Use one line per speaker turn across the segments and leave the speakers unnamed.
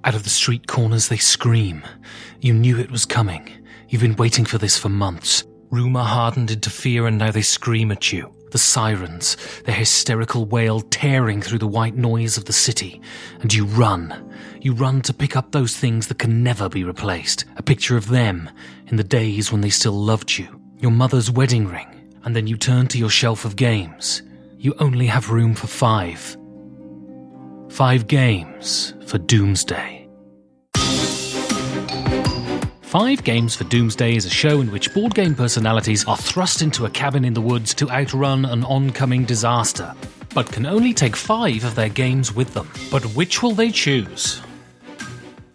Out of the street corners they scream. You knew it was coming. You've been waiting for this for months. Rumour hardened into fear and now they scream at you. The sirens, their hysterical wail tearing through the white noise of the city. And you run. You run to pick up those things that can never be replaced. A picture of them in the days when they still loved you. Your mother's wedding ring. And then you turn to your shelf of games. You only have room for 5. 5 games for Doomsday. 5 Games for Doomsday is a show in which board game personalities are thrust into a cabin in the woods to outrun an oncoming disaster, but can only take 5 of their games with them. But which will they choose?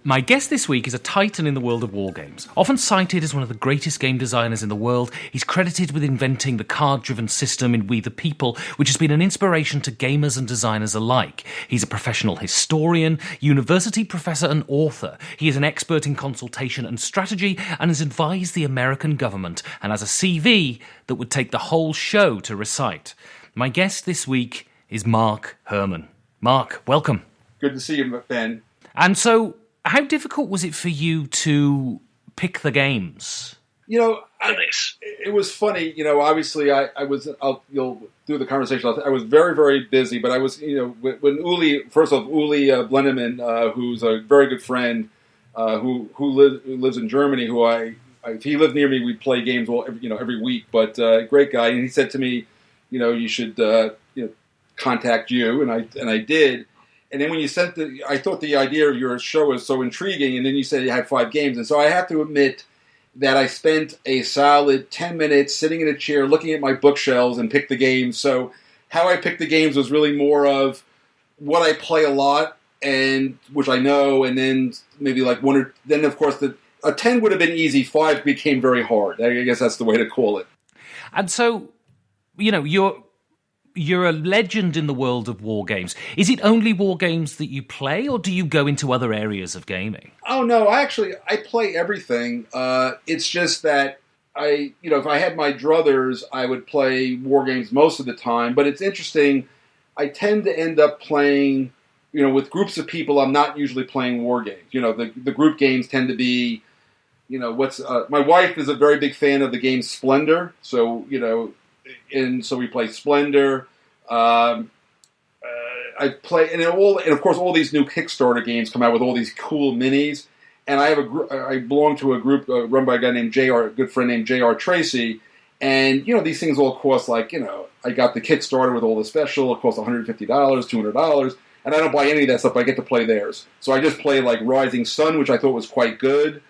My guest this week is a titan in the world of wargames. Often cited as one of the greatest game designers in the world, he's credited with inventing the card-driven system in We the People, which has been an inspiration to gamers and designers alike. He's a professional historian, university professor and author. He is an expert in consultation and strategy and has advised the American government and has a CV that would take the whole show to recite. My guest this week is Mark Herman. Mark, welcome.
Good to see you, Ben.
And so, how difficult was it for you to pick the games?
It was funny. Obviously, you'll do the conversation. I was very, very busy, but I was, when Uli Blenneman, who's a very good friend, who lives in Germany, if he lived near me, we'd play games every week. But great guy, and he said to me, you should contact you, and I did. And then when you sent I thought the idea of your show was so intriguing, and then you said you had 5 games. And so I have to admit that I spent a solid 10 minutes sitting in a chair looking at my bookshelves and picked the games. So how I picked the games was really more of what I play a lot, and which I know, and then maybe like one or... Then, of course, a 10 would have been easy. 5 became very hard. I guess that's the way to call it.
And so, You're a legend in the world of war games. Is it only war games that you play, or do you go into other areas of gaming?
Oh, no, I play everything. It's just that if I had my druthers, I would play war games most of the time. But it's interesting, I tend to end up playing, with groups of people, I'm not usually playing war games. The group games tend to be, my wife is a very big fan of the game Splendor, so, and so we play Splendor. I play, and of course, all these new Kickstarter games come out with all these cool minis. And I belong to a group run by a guy named a good friend named J.R. Tracy. And these things all cost I got the Kickstarter with all the special. It costs $150, $200, and I don't buy any of that stuff. But I get to play theirs. So I just play like Rising Sun, which I thought was quite good.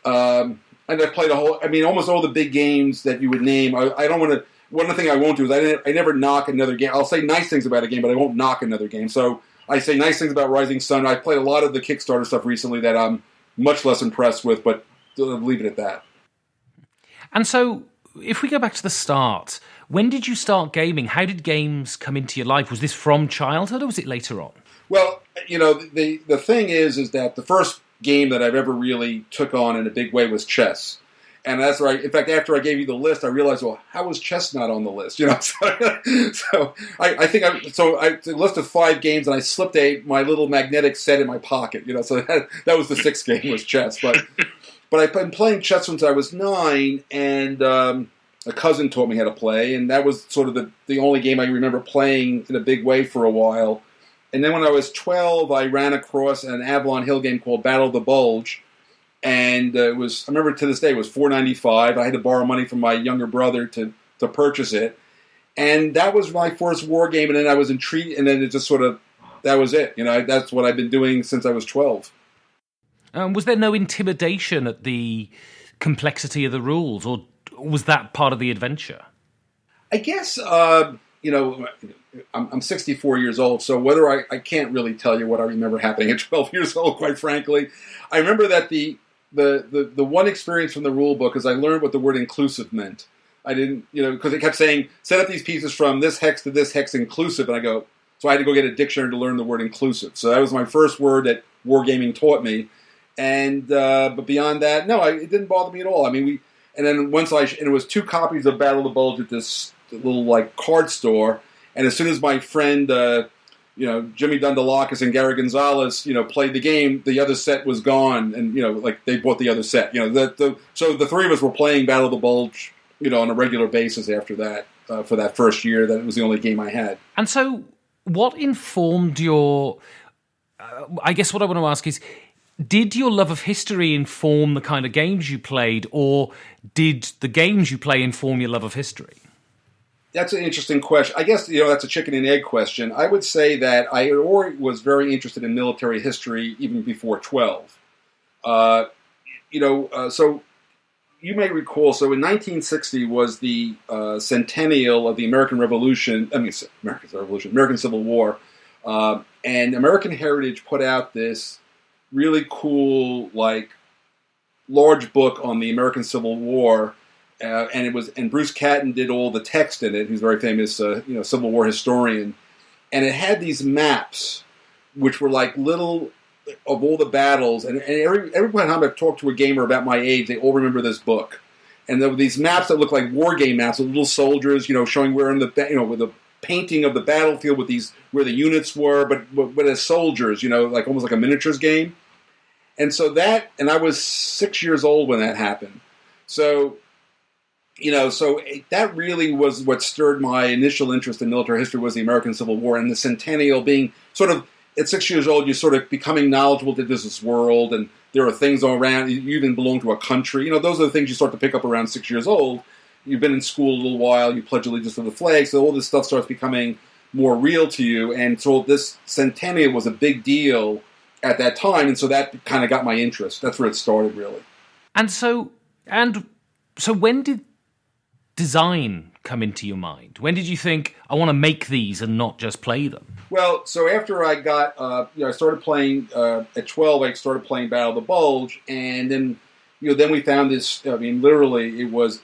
And I played almost all the big games that you would name. I don't want to. One of the things I won't do is I never knock another game. I'll say nice things about a game, but I won't knock another game. So I say nice things about Rising Sun. I played a lot of the Kickstarter stuff recently that I'm much less impressed with, but I'll leave it at that. And so,
if we go back to the start, when did you start gaming? How did games come into your life? Was this from childhood, or was it later on?
Well, the thing is that the first game that I've ever really took on in a big way was chess. And that's right. In fact, after I gave you the list, I realized, well, how was chess not on the list? So I think the list of 5 games, and I slipped my little magnetic set in my pocket. So that was the 6th game was chess. But I've been playing chess since I was 9, and a cousin taught me how to play, and that was sort of the only game I remember playing in a big way for a while. And then when I was 12, I ran across an Avalon Hill game called Battle of the Bulge. And I remember to this day, it was $4.95. I had to borrow money from my younger brother to purchase it. And that was my first war game, and then I was intrigued, and then it just sort of, that was it. That's what I've been doing since I was 12.
Was there no intimidation at the complexity of the rules, or was that part of the adventure?
I guess, I'm 64 years old, so I can't really tell you what I remember happening at 12 years old, quite frankly. I remember that the one experience from the rule book is I learned what the word inclusive meant. I didn't, because it kept saying, set up these pieces from this hex to this hex inclusive, and so I had to go get a dictionary to learn the word inclusive. So that was my first word that wargaming taught me. And, but beyond that, no, it didn't bother me at all. And then it was 2 copies of Battle of the Bulge at this little, card store, and as soon as my friend, Jimmy Dundalakis and Gary Gonzalez, played the game, the other set was gone, and like they bought the other set. So the three of us were playing Battle of the Bulge, on a regular basis after that for that first year. That it was the only game I had.
And so, what informed your? I guess what I want to ask is, did your love of history inform the kind of games you played, or did the games you play inform your love of history?
That's an interesting question. I guess, that's a chicken and egg question. I would say that I already was very interested in military history even before 12. So you may recall, so in 1960 was the centennial of the American Civil War. And American Heritage put out this really cool, large book on the American Civil War, and Bruce Catton did all the text in it. He's a very famous, Civil War historian, and it had these maps, which were like little of all the battles. And every time I've talked to a gamer about my age, they all remember this book. And there were these maps that look like war game maps with little soldiers, showing where in the, with a painting of the battlefield with these where the units were, but as soldiers, almost like a miniatures game. And so and I was 6 years old when that happened. So, so that really was what stirred my initial interest in military history, was the American Civil War, and the centennial being sort of, at 6 years old, you're sort of becoming knowledgeable that there's this world and there are things all around. You even belong to a country. Those are the things you start to pick up around 6 years old. You've been in school a little while, you pledge allegiance to the flag, so all this stuff starts becoming more real to you. And so this centennial was a big deal at that time, and so that kind of got my interest. That's where it started, really. And so
when did design come into your mind? When did you think, I want to make these and not just play them?
Well, so after I got, I started playing, at 12, I started playing Battle of the Bulge, and then, then we found this, literally, it was,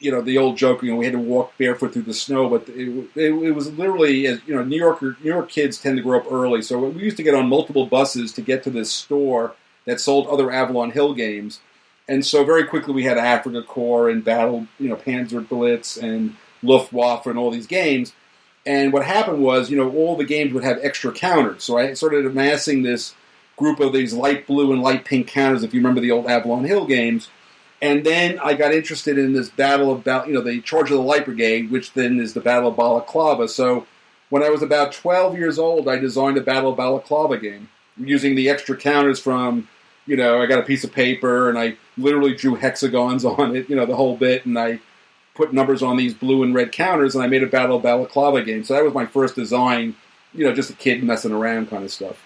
the old joke, we had to walk barefoot through the snow, but it was literally, as New York kids tend to grow up early, so we used to get on multiple buses to get to this store that sold other Avalon Hill games. And so very quickly we had Afrika Korps and Battle, Panzer Blitz and Luftwaffe and all these games. And what happened was, all the games would have extra counters. So I started amassing this group of these light blue and light pink counters, if you remember the old Avalon Hill games. And then I got interested in this battle of, the Charge of the Light Brigade, which then is the Battle of Balaclava. So when I was about 12 years old, I designed a Battle of Balaclava game using the extra counters from, I got a piece of paper and I literally drew hexagons on it, the whole bit, and I put numbers on these blue and red counters, and I made a Battle of Balaclava game. So that was my first design, just a kid messing around kind of stuff.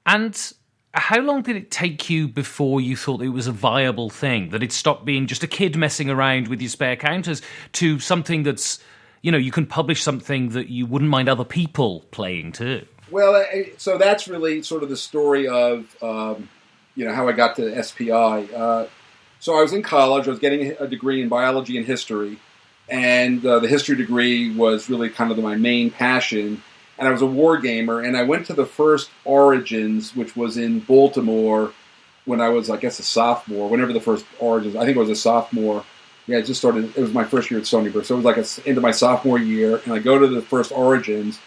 And how long did it take you before you thought it was a viable thing, that it stopped being just a kid messing around with your spare counters to something that's, you can publish something that you wouldn't mind other people playing too?
Well, so that's really sort of the story of, how I got to SPI. So I was in college, I was getting a degree in biology and history, and the history degree was really kind of my main passion. And I was a war gamer, and I went to the first Origins, which was in Baltimore when I was, I guess, a sophomore, whenever the first Origins, I think I was a sophomore. Yeah, it just started, it was my first year at Stony Brook, so it was like into my sophomore year, and I go to the first Origins,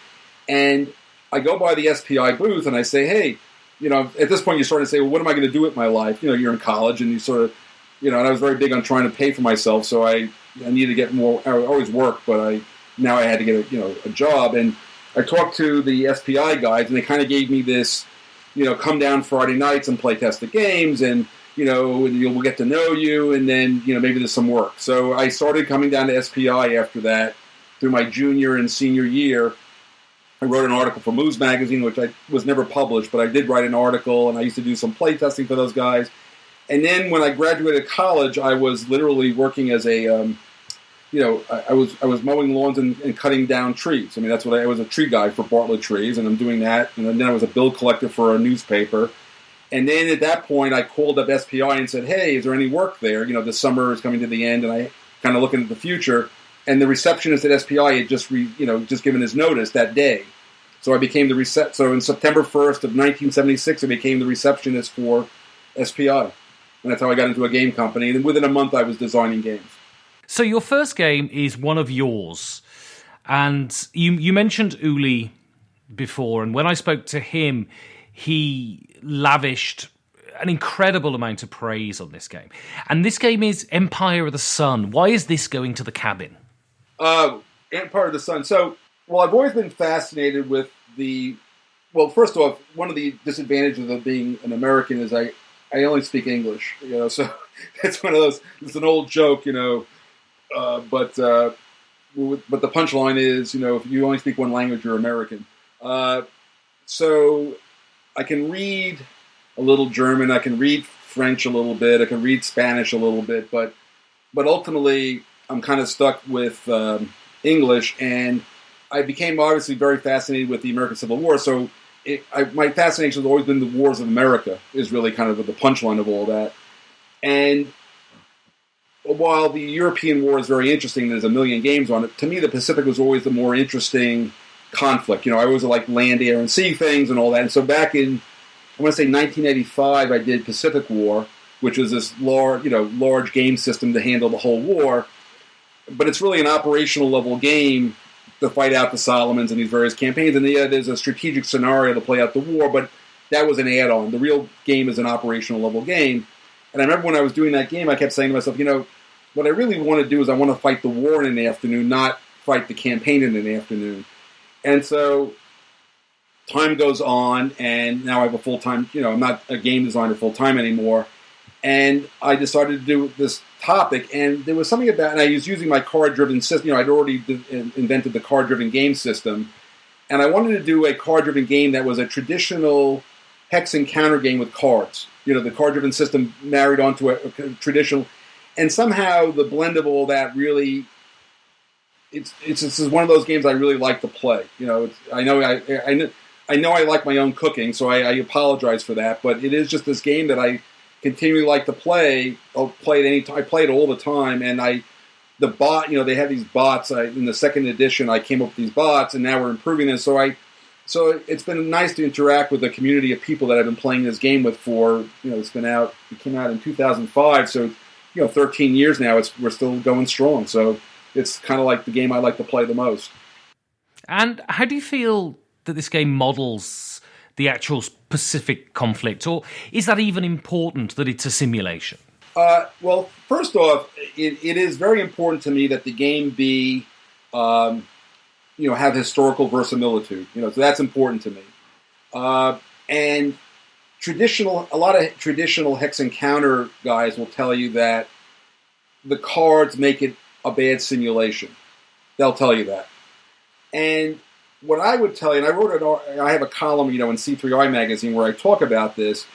and I go by the SPI booth, and I say, hey, at this point you're starting to say, well, what am I going to do with my life? You're in college, and you sort of, and I was very big on trying to pay for myself, so I needed to get more, I always worked, but now I had to get a job, and I talked to the SPI guys, and they kind of gave me this, come down Friday nights and play test the games, and, we'll get to know you, and then, maybe there's some work. So I started coming down to SPI after that through my junior and senior year. I wrote an article for Moves Magazine, which I was never published, but I did write an article, and I used to do some play testing for those guys. And then when I graduated college, I was literally working as a, I was mowing lawns and cutting down trees. I mean, that's what I was, a tree guy for Bartlett Trees, and I'm doing that. And then I was a bill collector for a newspaper. And then at that point, I called up SPI and said, hey, is there any work there? The summer is coming to the end, and I kind of looking at the future. And the receptionist at SPI had just given his notice that day. So I became so in September 1st of 1976, I became the receptionist for SPI. And that's how I got into a game company. And within a month, I was designing games.
So your first game is one of yours. And you mentioned Uli before, and when I spoke to him, he lavished an incredible amount of praise on this game. And this game is Empire of the Sun. Why is this going to the cabin?
Empire of the Sun. So, well, I've always been fascinated with well, first off, one of the disadvantages of being an American is I only speak English, so it's one of those, it's an old joke, but the punchline is, if you only speak one language, you're American. So I can read a little German, I can read French a little bit, I can read Spanish a little bit, but ultimately I'm kind of stuck with English, and I became obviously very fascinated with the American Civil War, so my fascination has always been the wars of America, is really kind of the punchline of all that. And while the European war is very interesting, there's a million games on it, to me the Pacific was always the more interesting conflict. I always liked land, air, and sea things and all that. And so back in, I want to say 1985, I did Pacific War, which was this large game system to handle the whole war. But it's really an operational level game to fight out the Solomons and these various campaigns. And there's a strategic scenario to play out the war, but that was an add-on. The real game is an operational level game. And I remember when I was doing that game, I kept saying to myself, what I really want to do is I want to fight the war in an afternoon, not fight the campaign in an afternoon. And so time goes on, and now I have a full-time, I'm not a game designer full-time anymore. And I decided to do this topic, and there was something about, and I was using my card-driven system. I'd already invented the card-driven game system, and I wanted to do a card-driven game that was a traditional hex and counter game with cards. The card-driven system married onto a traditional, and somehow the blend of all that really, this is one of those games I really like to play. I know I like my own cooking, so I apologize for that, but it is just this game that I continually like to play. I'll play it I play it all the time, and the bot, they have these bots. In the second edition, I came up with these bots, and now we're improving this. So it's been nice to interact with a community of people that I've been playing this game with for, it came out in 2005, so 13 years now. We're still going strong. So it's kind of like the game I like to play the most.
And how do you feel that this game models the actual Pacific conflict, or is that even important that it's a simulation?
Well, first off, it is very important to me that the game be, have historical verisimilitude. So that's important to me. And a lot of traditional hex and counter guys will tell you that the cards make it a bad simulation. They'll tell you that. And what I would tell you, and I have a column, in C3I magazine where I talk about this.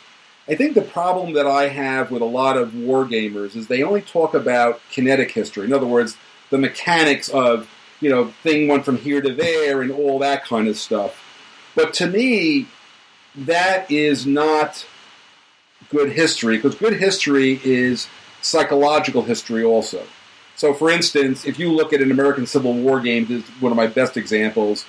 I think the problem that I have with a lot of war gamers is they only talk about kinetic history. In other words, the mechanics of, thing went from here to there and all that kind of stuff. But to me, that is not good history, because good history is psychological history also. So, for instance, if you look at an American Civil War game, this is one of my best examples.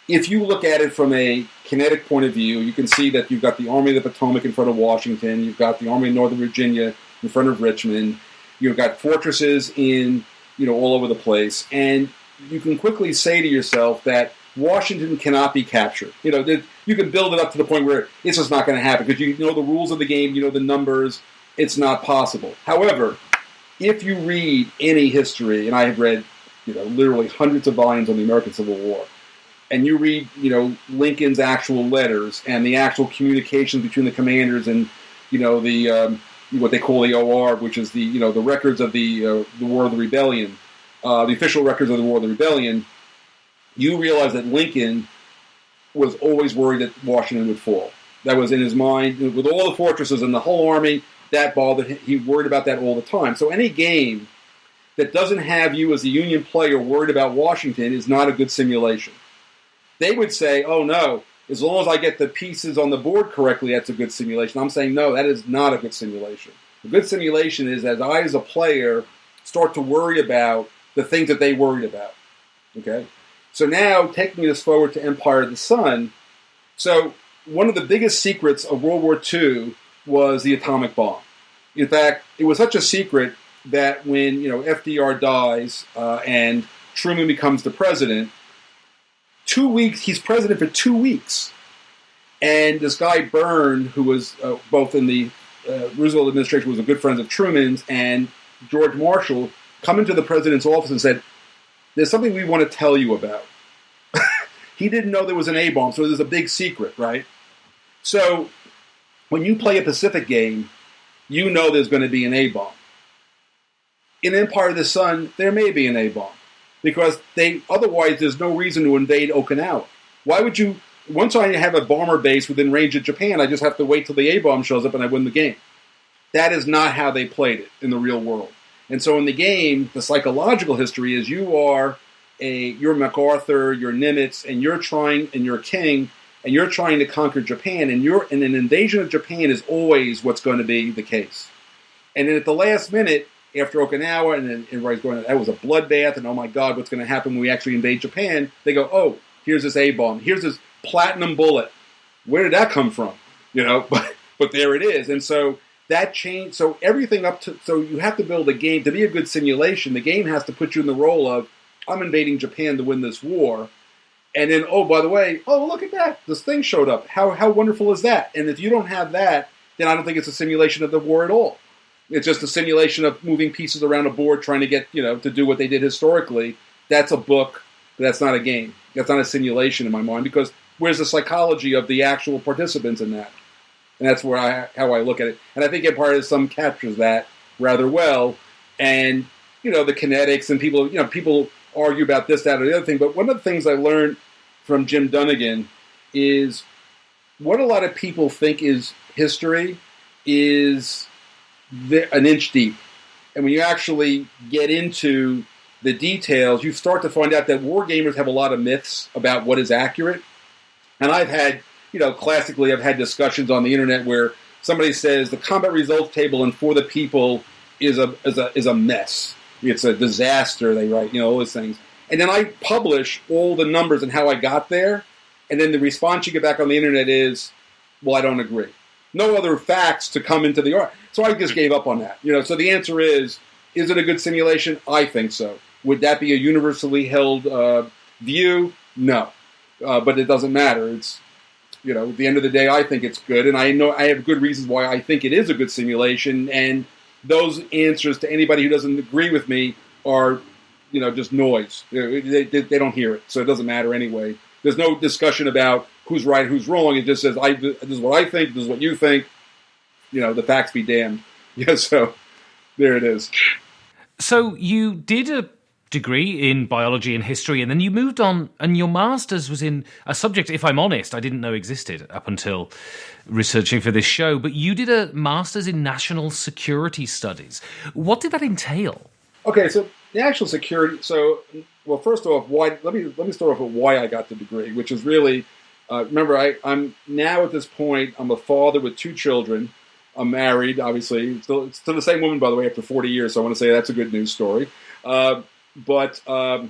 If you look at it from a kinetic point of view, you can see that you've got the Army of the Potomac in front of Washington, you've got the Army of Northern Virginia in front of Richmond, you've got fortresses in, all over the place, and you can quickly say to yourself that Washington cannot be captured. You can build it up to the point where it's just not going to happen, because you know the rules of the game, you know the numbers, it's not possible. However, if you read any history, and I have read, literally hundreds of volumes on the American Civil War, and you read, Lincoln's actual letters and the actual communications between the commanders and, the what they call the OR, which is the the records of the War of the Rebellion, the official records of the War of the Rebellion, you realize that Lincoln was always worried that Washington would fall. That was in his mind. With all the fortresses and the whole army, that bothered him. He worried about that all the time. So any game that doesn't have you as a Union player worried about Washington is not a good simulation. They would say, oh no, as long as I get the pieces on the board correctly, that's a good simulation. I'm saying, no, that is not a good simulation. A good simulation is as I, as a player, start to worry about the things that they worried about. Okay? So now, taking this forward to Empire of the Sun, so one of the biggest secrets of World War II was the atomic bomb. In fact, it was such a secret that when FDR dies and Truman becomes the president, 2 weeks. He's president for 2 weeks. And this guy Byrne, who was both in the Roosevelt administration, was a good friend of Truman's, and George Marshall, come into the president's office and said, there's something we want to tell you about. He didn't know there was an A-bomb, so there's a big secret, right? So when you play a Pacific game, you know there's going to be an A-bomb. In Empire of the Sun, there may be an A-bomb, because otherwise there's no reason to invade Okinawa. Why would you... Once I have a bomber base within range of Japan, I just have to wait till the A-bomb shows up and I win the game. That is not how they played it in the real world. And so in the game, the psychological history is you're MacArthur, you're Nimitz, and you're a king, and you're trying to conquer Japan, and an invasion of Japan is always what's going to be the case. And then at the last minute, after Okinawa, and then everybody's going, that was a bloodbath, and oh my God, what's going to happen when we actually invade Japan? They go, oh, here's this A-bomb, here's this platinum bullet. Where did that come from? But there it is. And so that changed. So everything so you have to build a game to be a good simulation. The game has to put you in the role of, I'm invading Japan to win this war. And then, oh, by the way, oh, look at that. This thing showed up. How wonderful is that? And if you don't have that, then I don't think it's a simulation of the war at all. It's just a simulation of moving pieces around a board trying to get, to do what they did historically. That's a book, but that's not a game. That's not a simulation in my mind, because where's the psychology of the actual participants in that? And that's how I look at it. And I think Empire of the Sun captures that rather well. And, the kinetics, and people argue about this, that, or the other thing. But one of the things I learned from Jim Dunnigan is what a lot of people think is history is an inch deep. And when you actually get into the details, you start to find out that war gamers have a lot of myths about what is accurate. And I've had, classically, I've had discussions on the internet where somebody says the combat results table in For the People is a mess. It's a disaster, they write, all those things. And then I publish all the numbers and how I got there, and then the response you get back on the internet is, well, I don't agree. No other facts to come into the art. So I just gave up on that. So the answer is it a good simulation? I think so. Would that be a universally held view? No. But it doesn't matter. It's, at the end of the day, I think it's good, and I know I have good reasons why I think it is a good simulation, and those answers to anybody who doesn't agree with me are, just noise. They don't hear it, so it doesn't matter anyway. There's no discussion about who's right, who's wrong. It just says, this is what I think, this is what you think. The facts be damned. Yeah, so there it is.
So you did a degree in biology and history, and then you moved on, and your master's was in a subject, if I'm honest, I didn't know existed up until researching for this show, but you did a master's in national security studies. What did that entail? Okay,
so national security, first off, let me start off with why I got the degree, which is really, remember, I'm now at this point, I'm a father with 2 children. I'm married, obviously. It's to the same woman, by the way, after 40 years, so I want to say that's a good news story. But I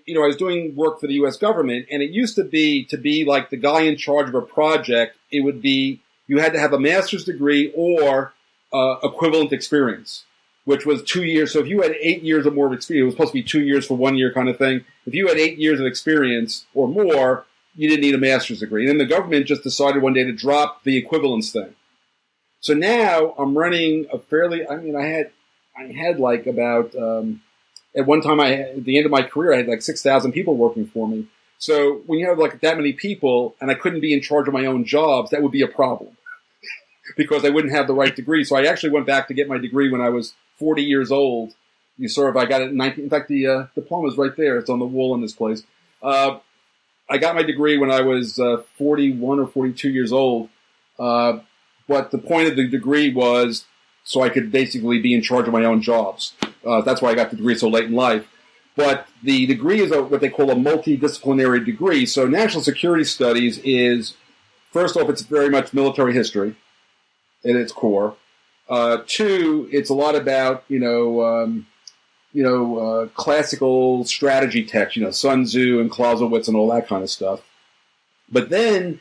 was doing work for the U.S. government, and it used to be like the guy in charge of a project. It would be you had to have a master's degree or equivalent experience, which was 2 years. So if you had 8 years or more of experience, it was supposed to be 2 years for 1 year kind of thing. If you had 8 years of experience or more, you didn't need a master's degree. And then the government just decided one day to drop the equivalence thing. So now I'm running I had like about, at one time at the end of my career, I had like 6,000 people working for me. So when you have like that many people and I couldn't be in charge of my own jobs, that would be a problem because I wouldn't have the right degree. So I actually went back to get my degree when I was 40 years old. I got it in 19, in fact, the diploma is right there. It's on the wall in this place. I got my degree when I was 41 or 42 years old. But the point of the degree was so I could basically be in charge of my own jobs. That's why I got the degree so late in life. But the degree is what they call a multidisciplinary degree. So national security studies is, first off, it's very much military history at its core. 2, it's a lot about, classical strategy text, Sun Tzu and Clausewitz and all that kind of stuff. But then,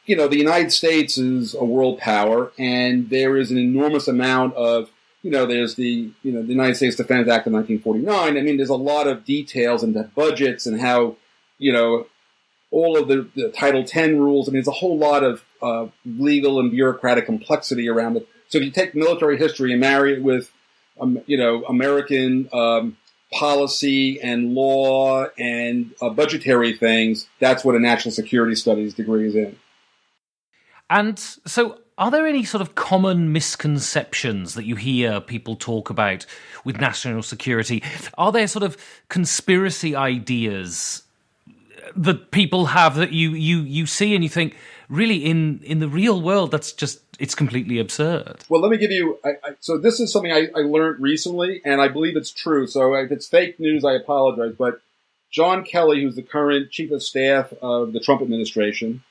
the United States is a world power, and there is an enormous amount of, there's the United States Defense Act of 1949. I mean, there's a lot of details into budgets and how you know, all of the Title X rules. I mean, there's a whole lot of legal and bureaucratic complexity around it. So if you take military history and marry it with, American policy and law and budgetary things, that's what a national security studies degree is in.
And so are there any sort of common misconceptions that you hear people talk about with national security? Are there sort of conspiracy ideas that people have that you see and you think, really, in the real world, it's completely absurd?
Well, let me give you, so this is something I learned recently, and I believe it's true. So if it's fake news, I apologize. But John Kelly, who's the current chief of staff of the Trump administration,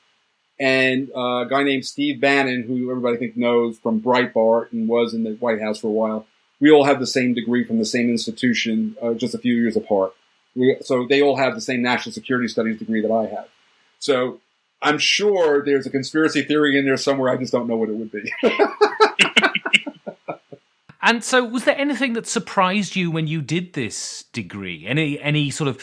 and a guy named Steve Bannon, who everybody I think knows from Breitbart and was in the White House for a while, we all have the same degree from the same institution, just a few years apart. So they all have the same national security studies degree that I have. So I'm sure there's a conspiracy theory in there somewhere. I just don't know what it would be.
And so was there anything that surprised you when you did this degree? Any sort of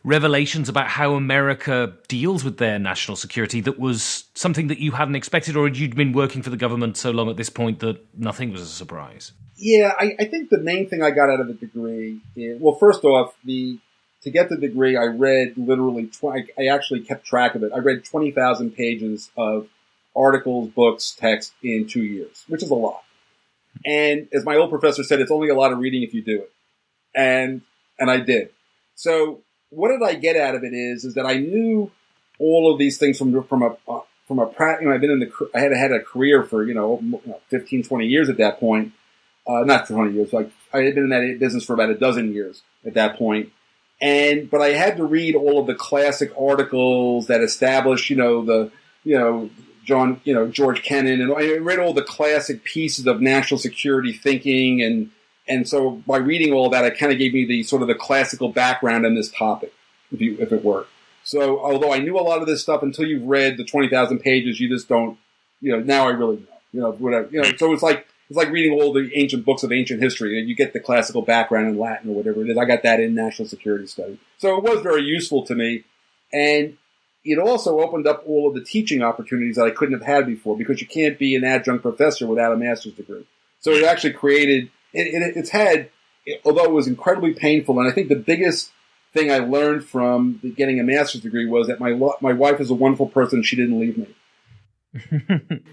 revelations about how America deals with their national security that was something that you hadn't expected, or had you been working for the government so long at this point that nothing was a surprise?
Yeah, I think the main thing I got out of the degree is, well, first off, to get the degree, I read literally, I actually kept track of it. I read 20,000 pages of articles, books, text in 2 years, which is a lot. And as my old professor said, it's only a lot of reading if you do it. And I did. So what did I get out of it is that I knew all of these things from a I've been I had a career for, 15, 20 years at that point. Not 20 years. Like I had been in that business for about a dozen years at that point. But I had to read all of the classic articles that establish, George Kennan, and I read all the classic pieces of national security thinking, and so by reading all that, it kind of gave me the sort of the classical background on this topic, if it were. So although I knew a lot of this stuff, until you've read the 20,000 pages, you just don't, now I really know, whatever, so it's like reading all the ancient books of ancient history, and you get the classical background in Latin or whatever it is. I got that in national security studies. So it was very useful to me. And it also opened up all of the teaching opportunities that I couldn't have had before, because you can't be an adjunct professor without a master's degree. So it actually created, although it was incredibly painful, and I think the biggest thing I learned from getting a master's degree was that my wife is a wonderful person. She didn't leave me.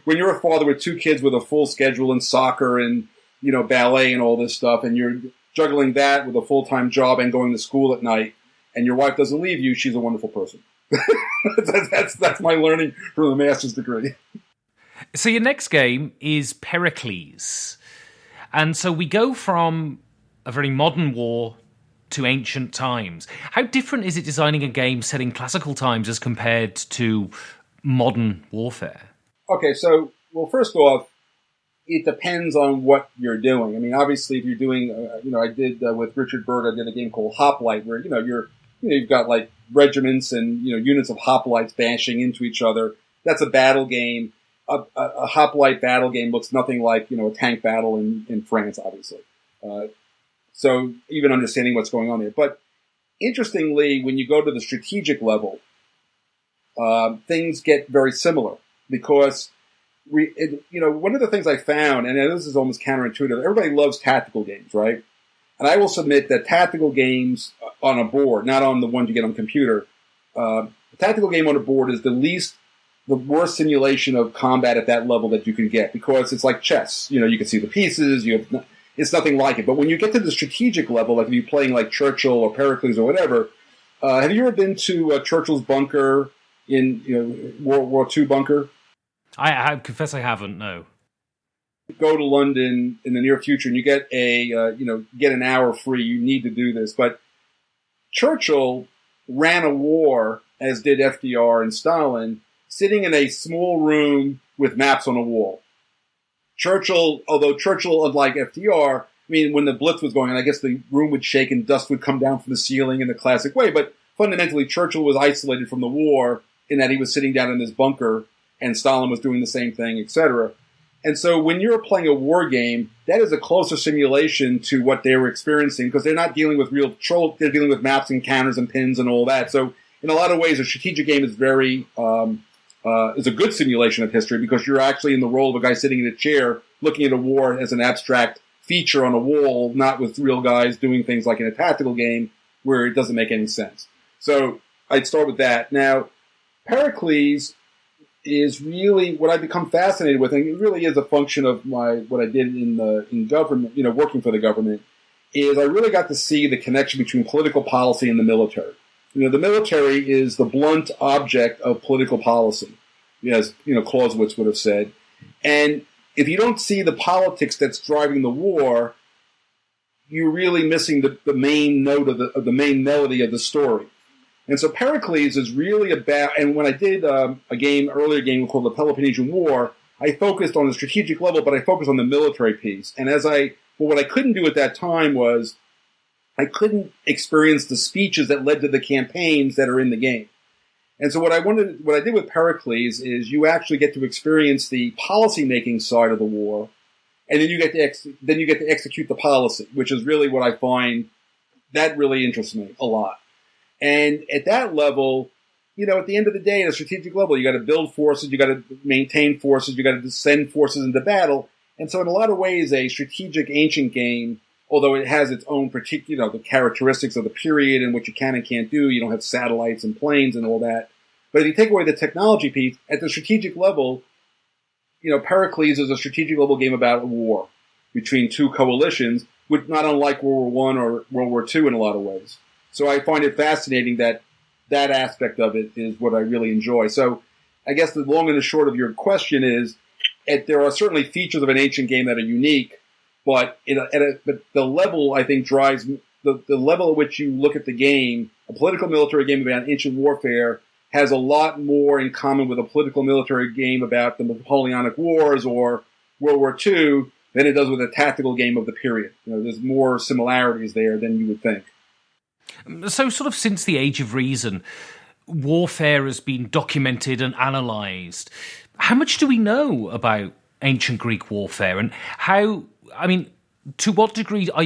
When you're a father with two kids with a full schedule in soccer and, ballet and all this stuff, and you're juggling that with a full-time job and going to school at night, and your wife doesn't leave you, she's a wonderful person. That's my learning from the master's degree.
So your next game is Pericles. And so we go from a very modern war to ancient times. How different is it designing a game set in classical times as compared to modern warfare? Okay,
so, first off, it depends on what you're doing. I mean, obviously, if you're doing, I did with Richard Berg, I did a game called Hoplite, where, you've got like regiments and, units of hoplites bashing into each other. That's a battle game. A hoplite battle game looks nothing like, a tank battle in France, obviously. So even understanding what's going on there. But interestingly, when you go to the strategic level, things get very similar, because one of the things I found, and this is almost counterintuitive, everybody loves tactical games, right? And I will submit that tactical games on a board, not on the ones you get on a computer, a tactical game on a board is the worst simulation of combat at that level that you can get, because it's like chess. You can see the pieces, it's nothing like it. But when you get to the strategic level, like if you're playing like Churchill or Pericles or whatever, have you ever been to Churchill's bunker in World War II bunker?
I confess I haven't, no.
Go to London in the near future and you get get an hour free. You need to do this. But Churchill ran a war, as did FDR and Stalin, sitting in a small room with maps on a wall. Although Churchill, unlike FDR, when the Blitz was going on, I guess the room would shake and dust would come down from the ceiling in the classic way. But fundamentally, Churchill was isolated from the war in that he was sitting down in his bunker, and Stalin was doing the same thing, etc. And so when you're playing a war game, that is a closer simulation to what they were experiencing, because they're not dealing with real control. They're dealing with maps and counters and pins and all that. So in a lot of ways, a strategic game is is a good simulation of history because you're actually in the role of a guy sitting in a chair looking at a war as an abstract feature on a wall, not with real guys doing things like in a tactical game where it doesn't make any sense. So I'd start with that. Now, Pericles is really what I've become fascinated with, and it really is a function of what I did in government, working for the government, is I really got to see the connection between political policy and the military. The military is the blunt object of political policy, as Clausewitz would have said. And if you don't see the politics that's driving the war, you're really missing the main note of the main melody of the story. And so Pericles is really about, and when I did earlier game called the Peloponnesian War, I focused on the strategic level, but I focused on the military piece. And what I couldn't do at that time was I couldn't experience the speeches that led to the campaigns that are in the game. And so what I did with Pericles is you actually get to experience the policy-making side of the war, and then you get to execute the policy, which is really what I find that really interests me a lot. And at that level, at the end of the day, at a strategic level, you got to build forces, you got to maintain forces, you got to send forces into battle. And so in a lot of ways, a strategic ancient game, although it has its own particular, the characteristics of the period and what you can and can't do, you don't have satellites and planes and all that. But if you take away the technology piece, at the strategic level, Pericles is a strategic level game about a war between two coalitions, which not unlike World War I or World War II in a lot of ways. So I find it fascinating that aspect of it is what I really enjoy. So I guess the long and the short of your question is, there are certainly features of an ancient game that are unique, but but the level, I think, drives the level at which you look at the game. A political military game about ancient warfare has a lot more in common with a political military game about the Napoleonic Wars or World War II than it does with a tactical game of the period. There's more similarities there than you would think.
So sort of since the Age of Reason, warfare has been documented and analysed. How much do we know about ancient Greek warfare, and to what degree are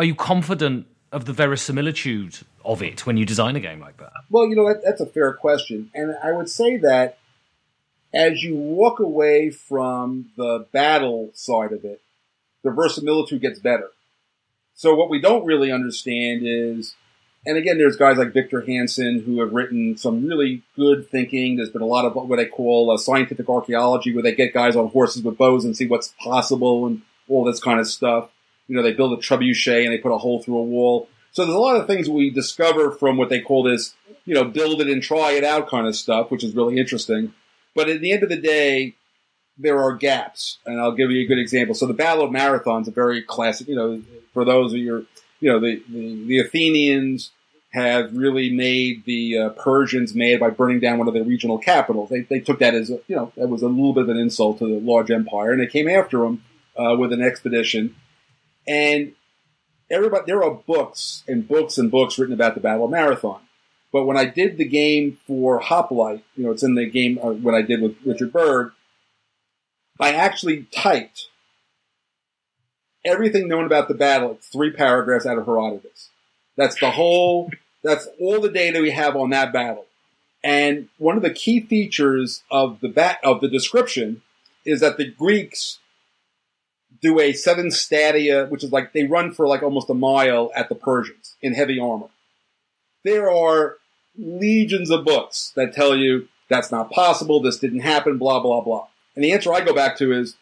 you confident of the verisimilitude of it when you design a game like that?
Well, that's a fair question. And I would say that as you walk away from the battle side of it, the verisimilitude gets better. So what we don't really understand is, and again, there's guys like Victor Hansen who have written some really good thinking. There's been a lot of what I call scientific archaeology, where they get guys on horses with bows and see what's possible and all this kind of stuff. They build a trebuchet and they put a hole through a wall. So there's a lot of things we discover from what they call this, build it and try it out kind of stuff, which is really interesting. But at the end of the day, there are gaps, and I'll give you a good example. So the Battle of Marathon is a very classic, for those of your, the Athenians have really made the Persians mad by burning down one of their regional capitals. They took that as, that was a little bit of an insult to the large empire, and they came after them with an expedition. And there are books and books and books written about the Battle of Marathon. But when I did the game for Hoplite, it's in the game when I did with Richard Berg, I actually typed everything known about the battle, 3 paragraphs out of Herodotus. That's all the data we have on that battle. And one of the key features of the description is that the Greeks do a 7 stadia, which is like they run for like almost a mile at the Persians in heavy armor. There are legions of books that tell you that's not possible, this didn't happen, blah, blah, blah. And the answer I go back to is,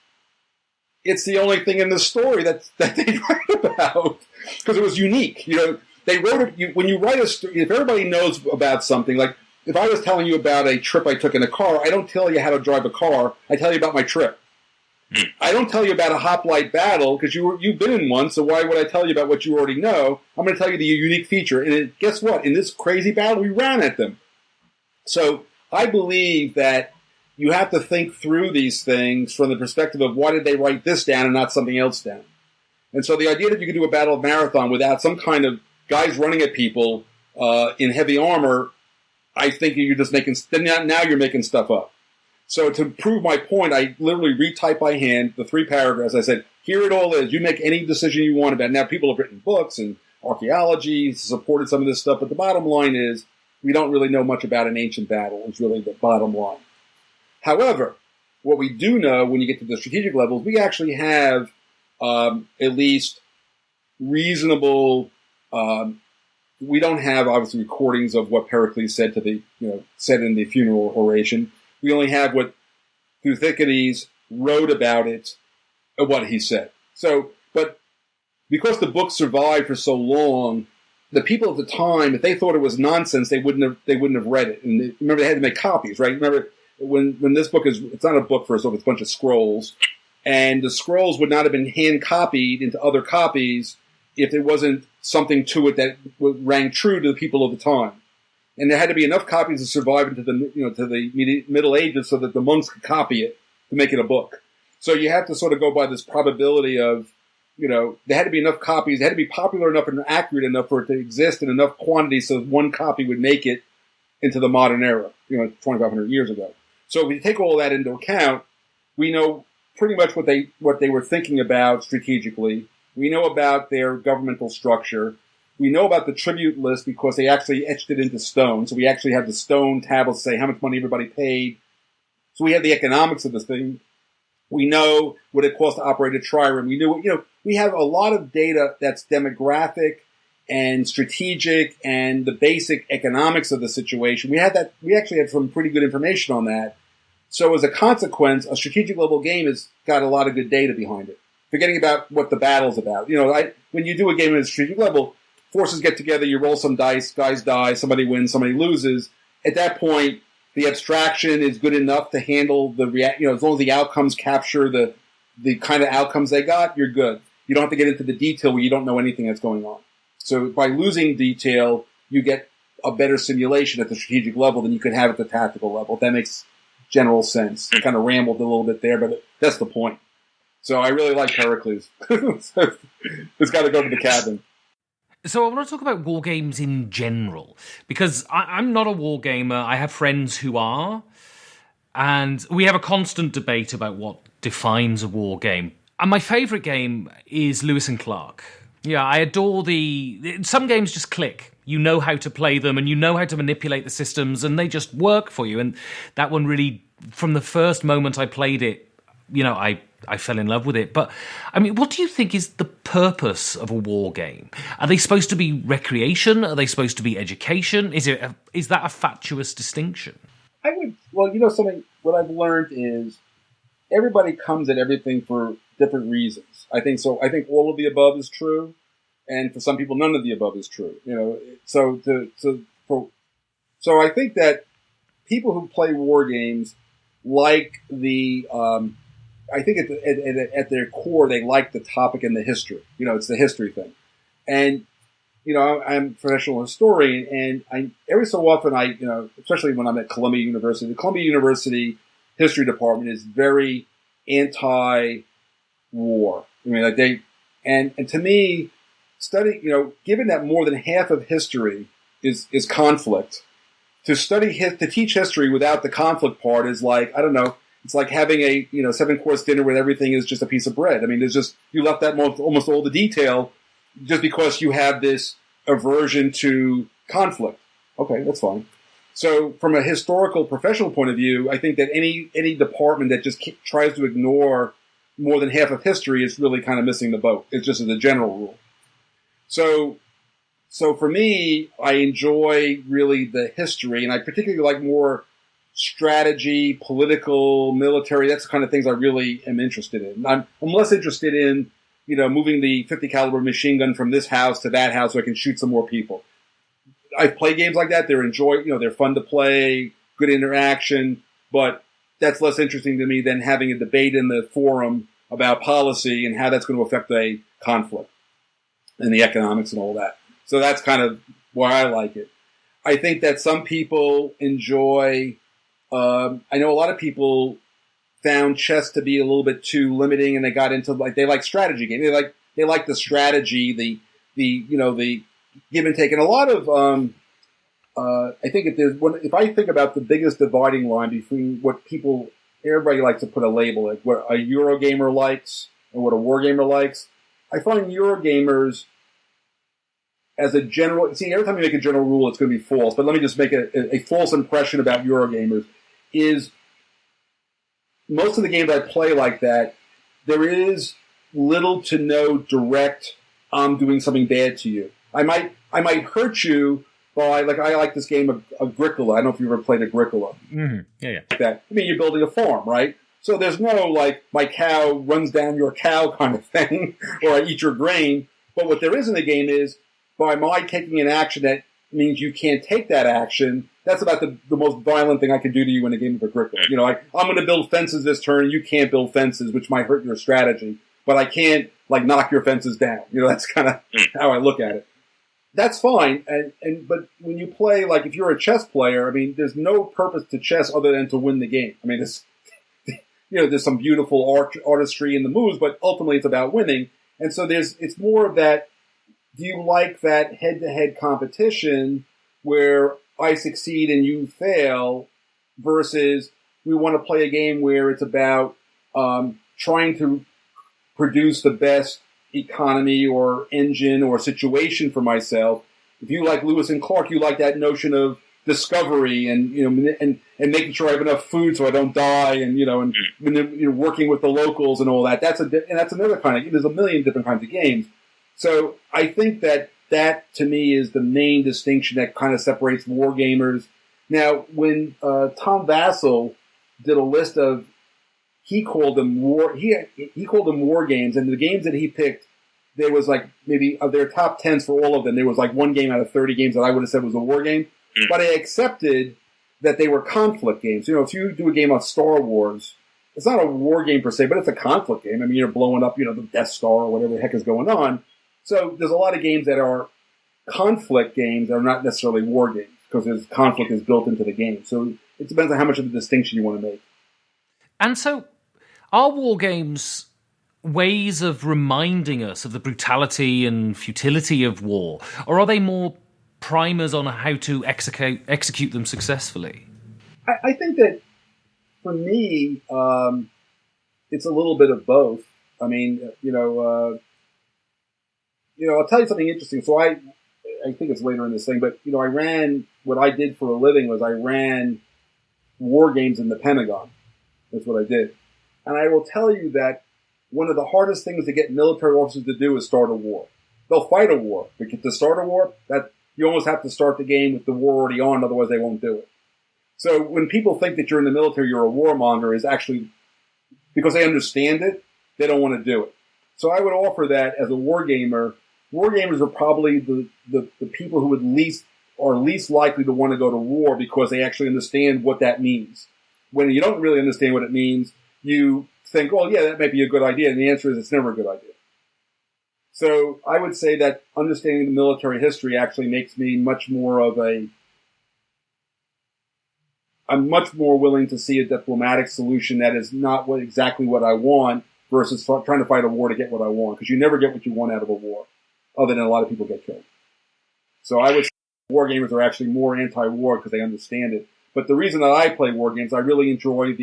it's the only thing in the story that they write about, because it was unique. They wrote it, when you write a story, if everybody knows about something, like if I was telling you about a trip I took in a car, I don't tell you how to drive a car, I tell you about my trip. I don't tell you about a hoplite battle, because you've been in one, so why would I tell you about what you already know? I'm going to tell you the unique feature. And guess what? In this crazy battle, we ran at them. So I believe that you have to think through these things from the perspective of why did they write this down and not something else down. And so the idea that you can do a battle of marathon without some kind of guys running at people in heavy armor, I think you're just now you're making stuff up. So to prove my point, I literally retyped by hand the 3 paragraphs. I said, here it all is. You make any decision you want about it. Now, people have written books and archaeology supported some of this stuff, but the bottom line is we don't really know much about an ancient battle, is really the bottom line. However, what we do know when you get to the strategic levels, we actually have at least reasonable. We don't have obviously recordings of what Pericles said said in the funeral oration. We only have what Thucydides wrote about it, what he said. So, but because the book survived for so long, the people at the time, if they thought it was nonsense, they wouldn't have read it. And remember, they had to make copies, right? Remember when this book it's not a book first off, it's a bunch of scrolls, and the scrolls would not have been hand copied into other copies if there wasn't something to it that rang true to the people of the time. And there had to be enough copies to survive into the Middle Ages so that the monks could copy it to make it a book. So you have to sort of go by this probability of, there had to be enough copies, it had to be popular enough and accurate enough for it to exist in enough quantity so one copy would make it into the modern era, 2,500 years ago. So if you take all that into account, we know pretty much what they were thinking about strategically. We know about their governmental structure. We know about the tribute list because they actually etched it into stone. So we actually have the stone tablets say how much money everybody paid. So we have the economics of this thing. We know what it costs to operate a trireme. We knew, we have a lot of data that's demographic and strategic and the basic economics of the situation. We actually had some pretty good information on that. So as a consequence, a strategic level game has got a lot of good data behind it. Forgetting about what the battle's about. When you do a game at a strategic level, forces get together, you roll some dice, guys die, somebody wins, somebody loses. At that point, the abstraction is good enough to handle as long as the outcomes capture the kind of outcomes they got, you're good. You don't have to get into the detail where you don't know anything that's going on. So by losing detail, you get a better simulation at the strategic level than you could have at the tactical level. If that makes general sense. I kind of rambled a little bit there, but that's the point. So I really like Pericles. It's got to go to the cabin.
So I want to talk about war games in general, because I'm not a war gamer. I have friends who are, and we have a constant debate about what defines a war game. And my favourite game is Lewis and Clark. Yeah, I adore some games just click. You know how to play them, and you know how to manipulate the systems, and they just work for you. And that one really, from the first moment I played it, I fell in love with it. But, what do you think is the purpose of a war game? Are they supposed to be recreation? Are they supposed to be education? Is that a fatuous distinction?
Something, what I've learned is everybody comes at everything for different reasons. I think so. I think all of the above is true. And for some people, none of the above is true. So I think that people who play war games like I think at their core, they like the topic and the history. It's the history thing. And, I'm a professional historian, and every so often especially when I'm at Columbia University, the Columbia University history department is very anti-war. And to me, given that more than half of history is conflict, to teach history without the conflict part is like, I don't know, it's like having a 7-course dinner where everything is just a piece of bread. You left that almost all the detail just because you have this aversion to conflict. Okay, that's fine. So from a historical professional point of view, I think that any department that just tries to ignore more than half of history is really kind of missing the boat. It's just as a general rule. So for me, I enjoy really the history, and I particularly like more strategy, political, military. That's the kind of things I really am interested in. I'm less interested in, moving the 50 caliber machine gun from this house to that house so I can shoot some more people. I've played games like that. They're fun to play, good interaction, but that's less interesting to me than having a debate in the forum about policy and how that's going to affect a conflict and the economics and all that. So that's kind of why I like it. I think that some people enjoy. I know a lot of people found chess to be a little bit too limiting, and they got into they like strategy games. They like the strategy, the give and take, and a lot of I think if I think about the biggest dividing line between what everybody likes to put a label like what a Eurogamer likes and what a wargamer likes, I find Eurogamers as a general, see, every time you make a general rule, it's going to be false. But let me just make a false impression about Eurogamers. Is most of the games I play like that, there is little to no direct, I'm doing something bad to you. I might hurt you by, like, I like this game of Agricola. I don't know if you ever played Agricola.
Mm-hmm. Yeah.
That, I mean, you're building a farm, right? So there's no, like, my cow runs down your cow kind of thing, or I eat your grain. But what there is in the game is, by my taking an action that means you can't take that action, that's about the most violent thing I can do to you in a game of Agricola. You know, like, I'm going to build fences this turn, you can't build fences, which might hurt your strategy, but I can't, like, knock your fences down. You know, that's kind of how I look at it. That's fine, but when you play, like, if you're a chess player, I mean, there's no purpose to chess other than to win the game. I mean, it's, you know, there's some beautiful artistry in the moves, but ultimately it's about winning. And so it's more of that, do you like that head-to-head competition where I succeed and you fail, versus we want to play a game where it's about trying to produce the best economy or engine or situation for myself. If you like Lewis and Clark, you like that notion of discovery and, you know, and making sure I have enough food so I don't die, and, you know, and you know, working with the locals and all that. That's another kind of, there's a million different kinds of games. So I think that to me is the main distinction that kind of separates war gamers. Now, when Tom Vassell did a list of, he called them war games, and the games that he picked, there was like maybe of their top 10s for all of them, there was like one game out of 30 games that I would have said was a war game. But I accepted that they were conflict games. You know, if you do a game on Star Wars, it's not a war game per se, but it's a conflict game. I mean, you're blowing up, you know, the Death Star or whatever the heck is going on. So there's a lot of games that are conflict games that are not necessarily war games, because there's conflict is built into the game. So it depends on how much of a distinction you want to make.
And so, are war games ways of reminding us of the brutality and futility of war, or are they more primers on how to execute them successfully?
I think that for me, it's a little bit of both. I mean, I'll tell you something interesting. So I think it's later in this thing, but, you know, what I did for a living was I ran war games in the Pentagon. That's what I did. And I will tell you that one of the hardest things to get military officers to do is start a war. They'll fight a war, but to start a war, that you almost have to start the game with the war already on, otherwise they won't do it. So when people think that you're in the military, you're a warmonger, is actually because they understand it, they don't want to do it. So I would offer that as a war gamer. War gamers are probably the people who are least likely to want to go to war, because they actually understand what that means. When you don't really understand what it means, you think, oh yeah, that might be a good idea. And the answer is it's never a good idea. So I would say that understanding the military history actually makes me I'm much more willing to see a diplomatic solution that is not exactly what I want, versus trying to fight a war to get what I want. Because you never get what you want out of a war, other than a lot of people get killed. So I would say war gamers are actually more anti-war because they understand it. But the reason that I play war games, I really enjoy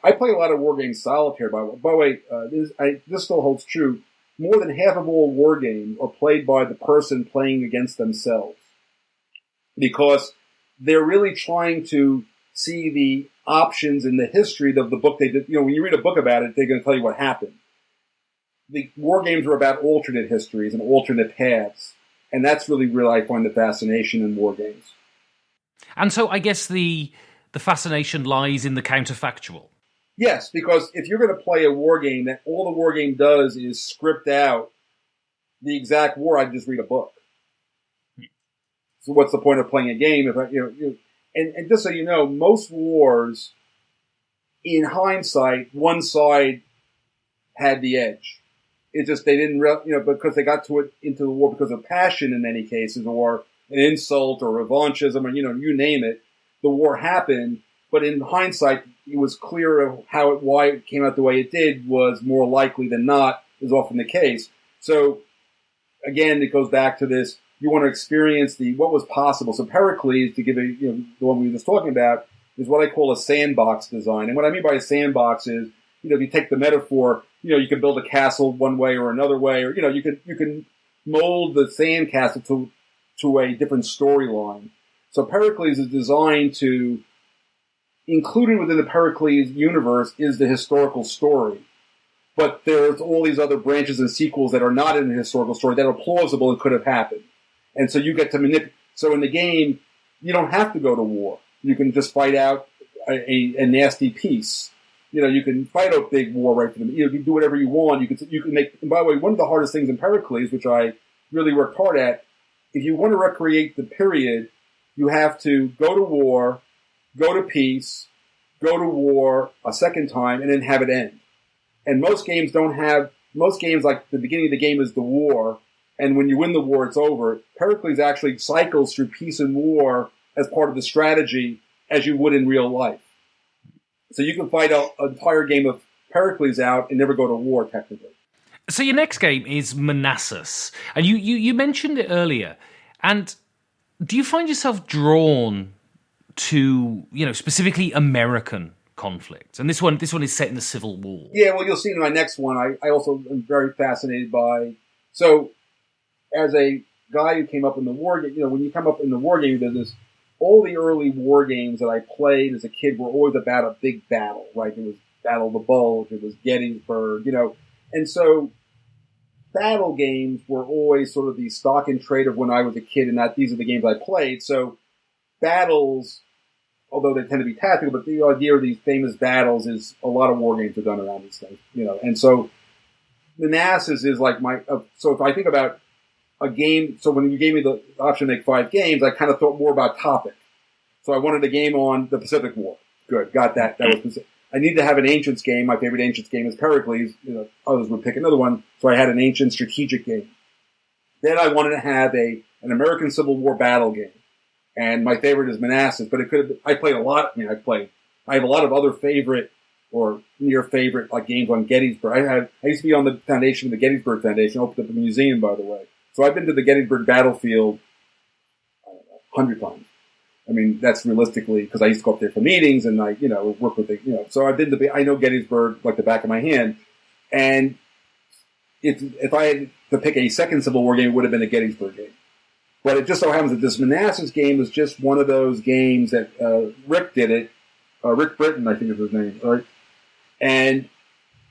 I play a lot of war games solitaire. By the way, this still holds true. More than half of all war games are played by the person playing against themselves, because they're really trying to see the options in the history of the book they did. You know, when you read a book about it, they're going to tell you what happened. The war games are about alternate histories and alternate paths, and that's really where I find the fascination in war games.
And so I guess the fascination lies in the counterfactual.
Yes, because if you're going to play a war game that all the war game does is script out the exact war, I'd just read a book. So what's the point of playing a game if and just so you know, most wars, in hindsight, one side had the edge. It just, they didn't, because they got into the war because of passion in many cases, or an insult or revanchism, or, you name it. The war happened, but in hindsight, it was clear of why it came out the way it did was more likely than not, is often the case. So, again, it goes back to this, you want to experience what was possible. So Pericles, to give the one we were just talking about, is what I call a sandbox design. And what I mean by a sandbox is, if you take the metaphor, you can build a castle one way or another way, or, you can mold the sandcastle to a different storyline. So Pericles is designed to, included within the Pericles universe is the historical story. But there's all these other branches and sequels that are not in the historical story that are plausible and could have happened. And so you get to manipulate. So in the game, you don't have to go to war. You can just fight out a nasty peace. You can fight a big war right from the. You can do whatever you want. You can make. And by the way, one of the hardest things in Pericles, which I really worked hard at, if you want to recreate the period, you have to go to war, go to peace, go to war a second time, and then have it end. And most games, like the beginning of the game is the war, and when you win the war, it's over. Pericles actually cycles through peace and war as part of the strategy, as you would in real life. So you can fight an entire game of Pericles out and never go to war, technically.
So your next game is Manassas, and you mentioned it earlier. And do you find yourself drawn to, specifically American conflict? And this one is set in the Civil War.
Yeah, well, you'll see in my next one, I also am very fascinated by... So, as a guy who came up in the war game, when you come up in the war game business, all the early war games that I played as a kid were always about a big battle, right? It was Battle of the Bulge, it was Gettysburg, And so, battle games were always sort of the stock and trade of when I was a kid, and these are the games I played. So, battles... although they tend to be tactical, but the idea of these famous battles is a lot of war games are done around these things, And so Manassas is like so if I think about a game, so when you gave me the option to make 5 games, I kind of thought more about topic. So I wanted a game on the Pacific War. Good, got that. That was Pacific. I need to have an Ancients game. My favorite Ancients game is Pericles. Others would pick another one. So I had an Ancient strategic game. Then I wanted to have an American Civil War battle game. And my favorite is Manassas, but it could have, I played a lot, I have a lot of other favorite or near favorite, like games on Gettysburg. I used to be on the foundation of the Gettysburg Foundation, opened up a museum, by the way. So I've been to the Gettysburg battlefield, 100 times. I mean, that's realistically, because I used to go up there for meetings and I, work with so I know Gettysburg like the back of my hand. And if I had to pick a second Civil War game, it would have been a Gettysburg game. But it just so happens that this Manassas game was just one of those games that Rick did it. Rick Britton, I think is his name, right? And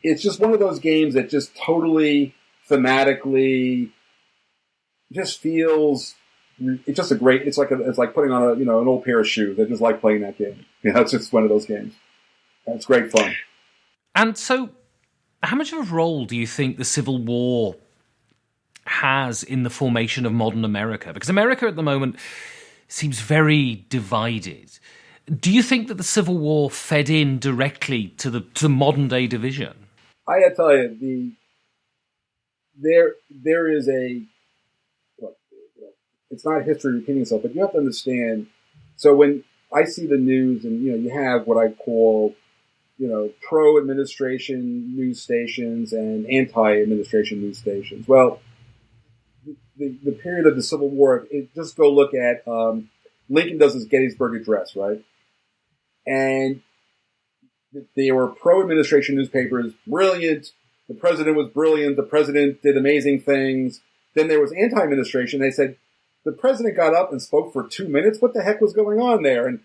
it's just one of those games that just totally thematically just feels. It's just it's like putting on an old pair of shoes. I just like playing that game. It's just one of those games. And it's great fun.
And so, how much of a role do you think the Civil War has in the formation of modern America? Because America at the moment seems very divided. Do you think that the Civil War fed in directly to modern day division?
I gotta tell you, there is it's not history repeating itself, but you have to understand. So when I see the news, and you have what I call pro-administration news stations and anti-administration news stations. Well, the period of the Civil War, just go look at Lincoln does his Gettysburg Address, right? And they were pro-administration newspapers, brilliant. The president was brilliant. The president did amazing things. Then there was anti-administration. They said, the president got up and spoke for 2 minutes. What the heck was going on there? And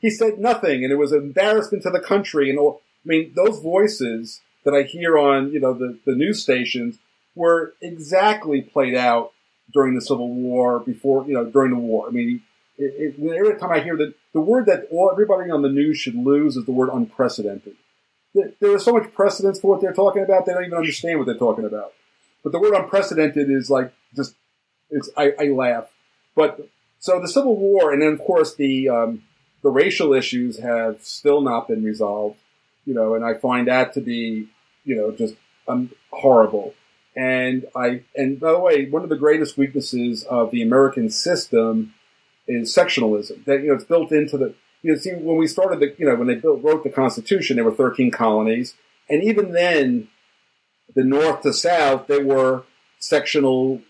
he said nothing, and it was an embarrassment to the country. And those voices that I hear on, the news stations were exactly played out during the Civil War, during the war. Every time I hear the word that everybody on the news should lose is the word unprecedented. There is so much precedence for what they're talking about, they don't even understand what they're talking about. But the word unprecedented is like, I laugh. But, so the Civil War, and then of course the racial issues have still not been resolved, and I find that to be, just horrible. And by the way, one of the greatest weaknesses of the American system is sectionalism. That, it's built into the, see, when we started when they wrote the Constitution, there were 13 colonies. And even then, the North to South, there were sectional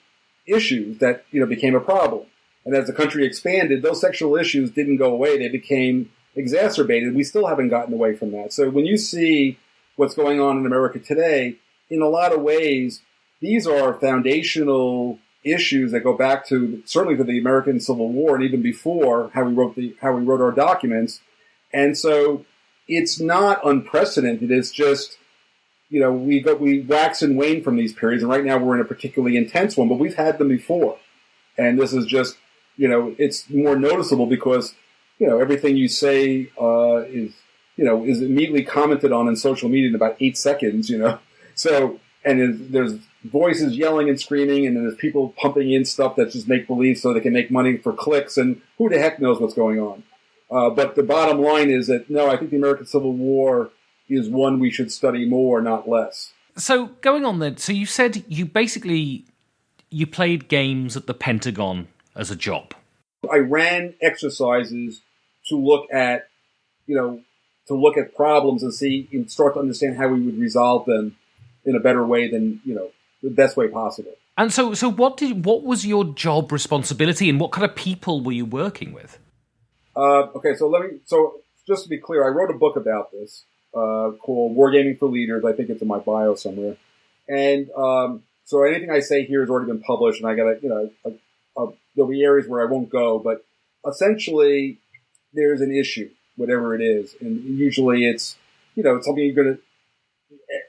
issues that, became a problem. And as the country expanded, those sectional issues didn't go away. They became exacerbated. We still haven't gotten away from that. So when you see what's going on in America today, in a lot of ways, these are foundational issues that go back to certainly to the American Civil War and even before how we wrote our documents. And so it's not unprecedented. It's just, we wax and wane from these periods, and right now we're in a particularly intense one, but we've had them before. And this is just, it's more noticeable because, everything you say is immediately commented on in social media in about 8 seconds, So, and there's voices yelling and screaming, and then there's people pumping in stuff that's just make-believe so they can make money for clicks, and who the heck knows what's going on. But the bottom line is that, no, I think the American Civil War is one we should study more, not less.
So going on then, so you said you played games at the Pentagon as a job.
I ran exercises to look at, problems and start to understand how we would resolve them in a better way than, the best way possible.
And so what was your job responsibility, and what kind of people were you working with?
So just to be clear, I wrote a book about this called Wargaming for Leaders. I think it's in my bio somewhere. And so anything I say here has already been published, and I got there'll be areas where I won't go, but essentially there's an issue, whatever it is, and usually it's it's something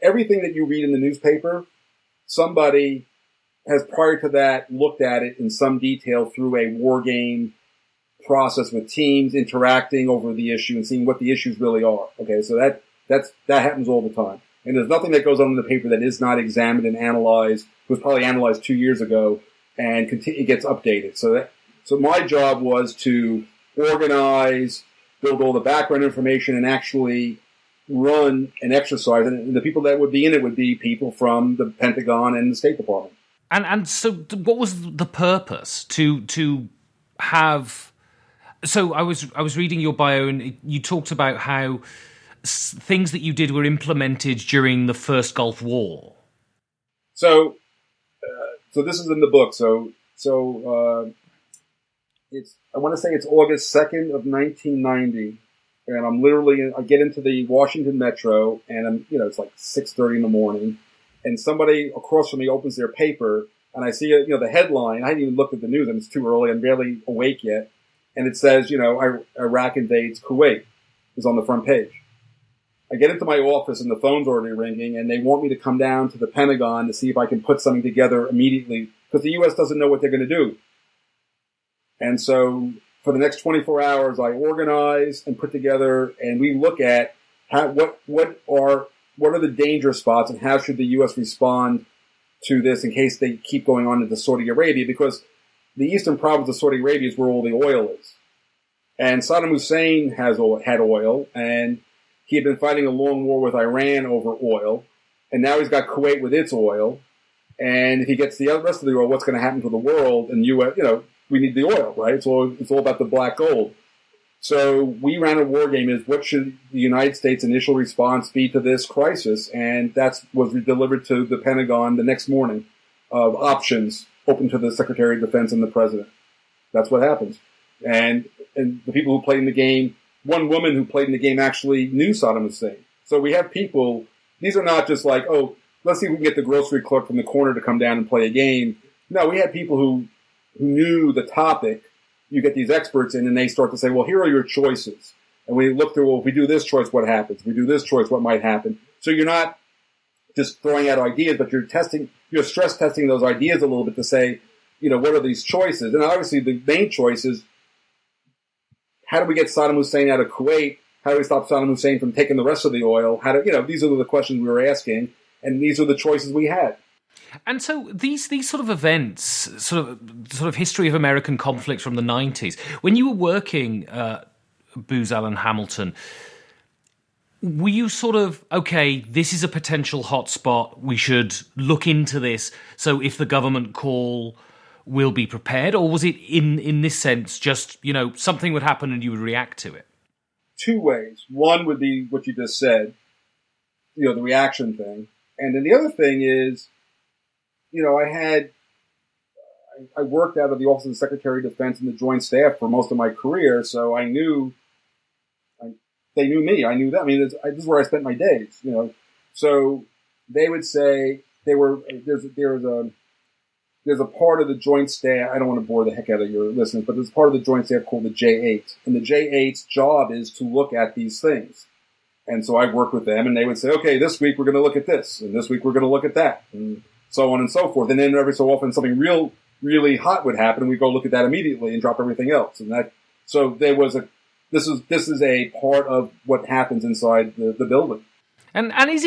everything that you read in the newspaper, somebody has prior to that looked at it in some detail through a war game process with teams interacting over the issue and seeing what the issues really are. Okay, so that happens all the time. And there's nothing that goes on in the paper that is not examined and analyzed. It was probably analyzed 2 years ago, and it gets updated. So my job was to organize, build all the background information, and actually run an exercise. And the people that would be in it would be people from the Pentagon and the State Department. And
so what was the purpose to have? So I was reading your bio, and you talked about how things that you did were implemented during the First Gulf War. So this is in the book. I want to say it's August 2nd of 1990, and I get into the Washington Metro, and it's like 6:30 in the morning, and somebody across from me opens their paper, and I see the headline. I hadn't even looked at the news, and it's too early. I'm barely awake yet. And it says, Iraq invades Kuwait is on the front page. I get into my office and the phone's already ringing, and they want me to come down to the Pentagon to see if I can put something together immediately because the U.S. doesn't know what they're going to do. And so for the next 24 hours, I organize and put together, and we look at what are the danger spots and how should the U.S. respond to this in case they keep going on into Saudi Arabia, because the eastern province of Saudi Arabia is where all the oil is. And Saddam Hussein had oil, and he had been fighting a long war with Iran over oil, and now he's got Kuwait with its oil. And if he gets the rest of the oil, what's going to happen to the world? And U.S., we need the oil, right? It's all about the black gold. So we ran a war game: is what should the United States' initial response be to this crisis? And that was delivered to the Pentagon the next morning of options open to the Secretary of Defense and the President. That's what happens. And the people who played in the game, one woman who played in the game actually knew Saddam Hussein. So we have people, these are not just like, oh, let's see if we can get the grocery clerk from the corner to come down and play a game. No, we had people who knew the topic. You get these experts in, and they start to say, well, here are your choices. And we look through, well, if we do this choice, what happens? If we do this choice, what might happen? So you're not just throwing out ideas, but you're stress testing those ideas a little bit to say, what are these choices? And obviously the main choice is, how do we get Saddam Hussein out of Kuwait? How do we stop Saddam Hussein from taking the rest of the oil? These are the questions we were asking, and these are the choices we had. And so these sort of events, sort of history of American conflicts from the 90s, when you were working, Booz Allen Hamilton, were you sort of, okay, this is a potential hotspot, we should look into this, so if the government call, we'll be prepared? Or was it in this sense just, something would happen and you would react to it?
Two ways. One would be what you just said, the reaction thing. And then the other thing is, I worked out of the Office of the Secretary of Defense and the Joint Staff for most of my career, so I knew, they knew me, I knew them. I mean, this is where I spent my days, So they would say, there's a part of the joint staff. I don't want to bore the heck out of your listeners, but there's part of the joint staff called the J8, and the J8's job is to look at these things. And so I worked with them, and they would say, okay, this week we're going to look at this, and this week we're going to look at that, and so on and so forth. And then every so often something really hot would happen, and we'd go look at that immediately and drop everything else. So there was this is a part of what happens inside the building.
And is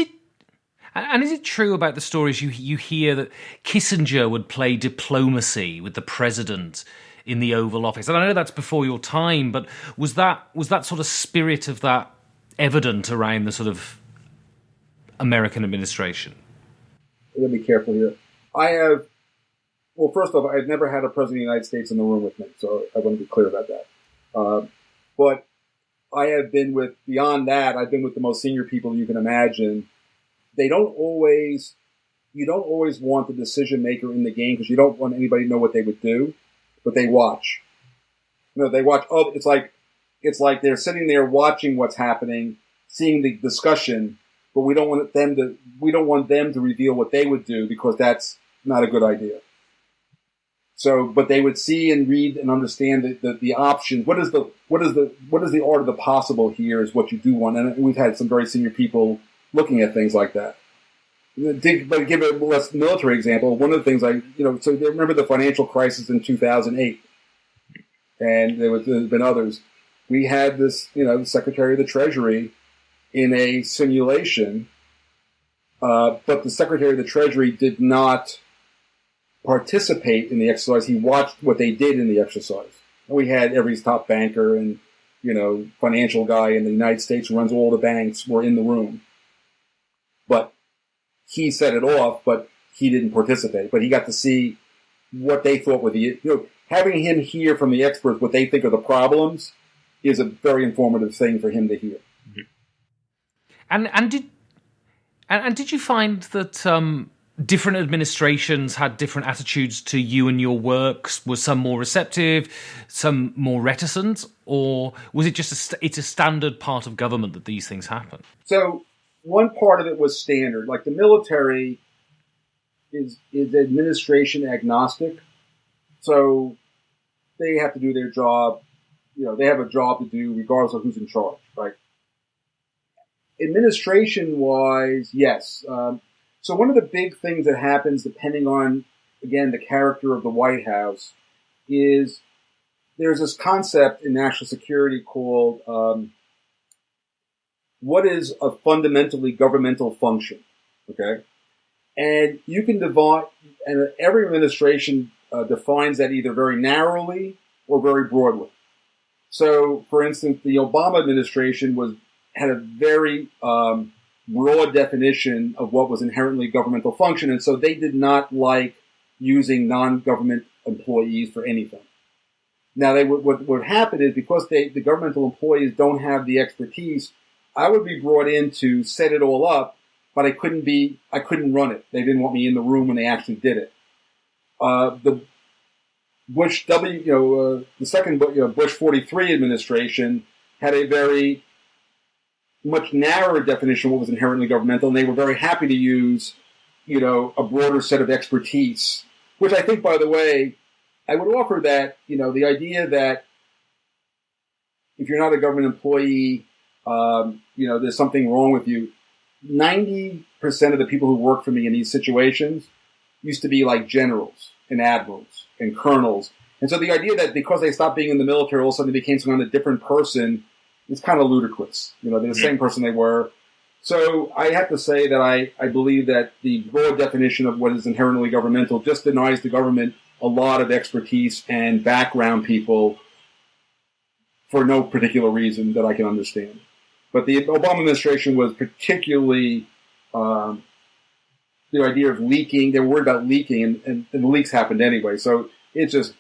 it true about the stories you hear that Kissinger would play diplomacy with the president in the Oval Office? And I know that's before your time, but was that sort of spirit of that evident around the sort of American administration?
Let me be careful here. First off, I've never had a president of the United States in the room with me, so I want to be clear about that. But I have been beyond that, I've been with the most senior people you can imagine. You don't always want the decision maker in the game because you don't want anybody to know what they would do, but they watch. They watch. Oh, it's like they're sitting there watching what's happening, seeing the discussion, but we don't want them to reveal what they would do because that's not a good idea. So, but they would see and read and understand the options. What is the art of the possible here is what you do want. And we've had some very senior people looking at things like that. But to give a less military example, one of the things so they remember the financial crisis in 2008, and there's been others. We had this, the Secretary of the Treasury in a simulation, but the Secretary of the Treasury did not participate in the exercise. He watched what they did in the exercise. And we had every top banker and, financial guy in the United States who runs all the banks were in the room. But he set it off, but he didn't participate. But he got to see what they thought were having him hear from the experts what they think are the problems is a very informative thing for him to hear.
And did you find that different administrations had different attitudes to you and your works? Was some more receptive, some more reticent, or was it just it's a standard part of government that these things happen?
So one part of it was standard. Like the military is administration agnostic, so they have to do their job. They have a job to do regardless of who's in charge, right? Administration-wise, yes. So one of the big things that happens, depending on, again, the character of the White House, is there's this concept in national security called what is a fundamentally governmental function, okay? And you can divide, and every administration defines that either very narrowly or very broadly. So, for instance, the Obama administration had a very broad definition of what was inherently governmental function, and so they did not like using non-government employees for anything. Now, what would happen is because the governmental employees don't have the expertise, I would be brought in to set it all up, but I couldn't run it. They didn't want me in the room when they actually did it. The Bush the second Bush 43 administration had a very much narrower definition of what was inherently governmental, and they were very happy to use, a broader set of expertise, which I think, by the way, I would offer that, the idea that if you're not a government employee, there's something wrong with you. 90% of the people who work for me in these situations used to be like generals and admirals and colonels. And so the idea that because they stopped being in the military, all of a sudden they became some kind of different person is kind of ludicrous. They're the same person they were. So I have to say that I believe that the broad definition of what is inherently governmental just denies the government a lot of expertise and background people for no particular reason that I can understand. But the Obama administration was particularly the idea of leaking. They were worried about leaking, and the leaks happened anyway. So it's just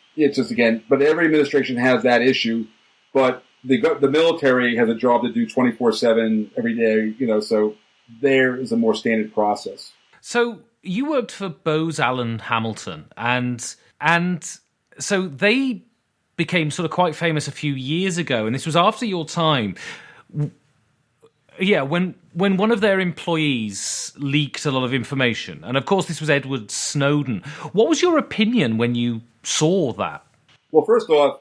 again. But every administration has that issue. But the military has a job to do 24/7 every day. So there is a more standard process.
So you worked for Bose Allen Hamilton, and so they became sort of quite famous a few years ago, and this was after your time. Yeah, when one of their employees leaked a lot of information, and of course this was Edward Snowden, what was your opinion when you saw that?
Well, first off,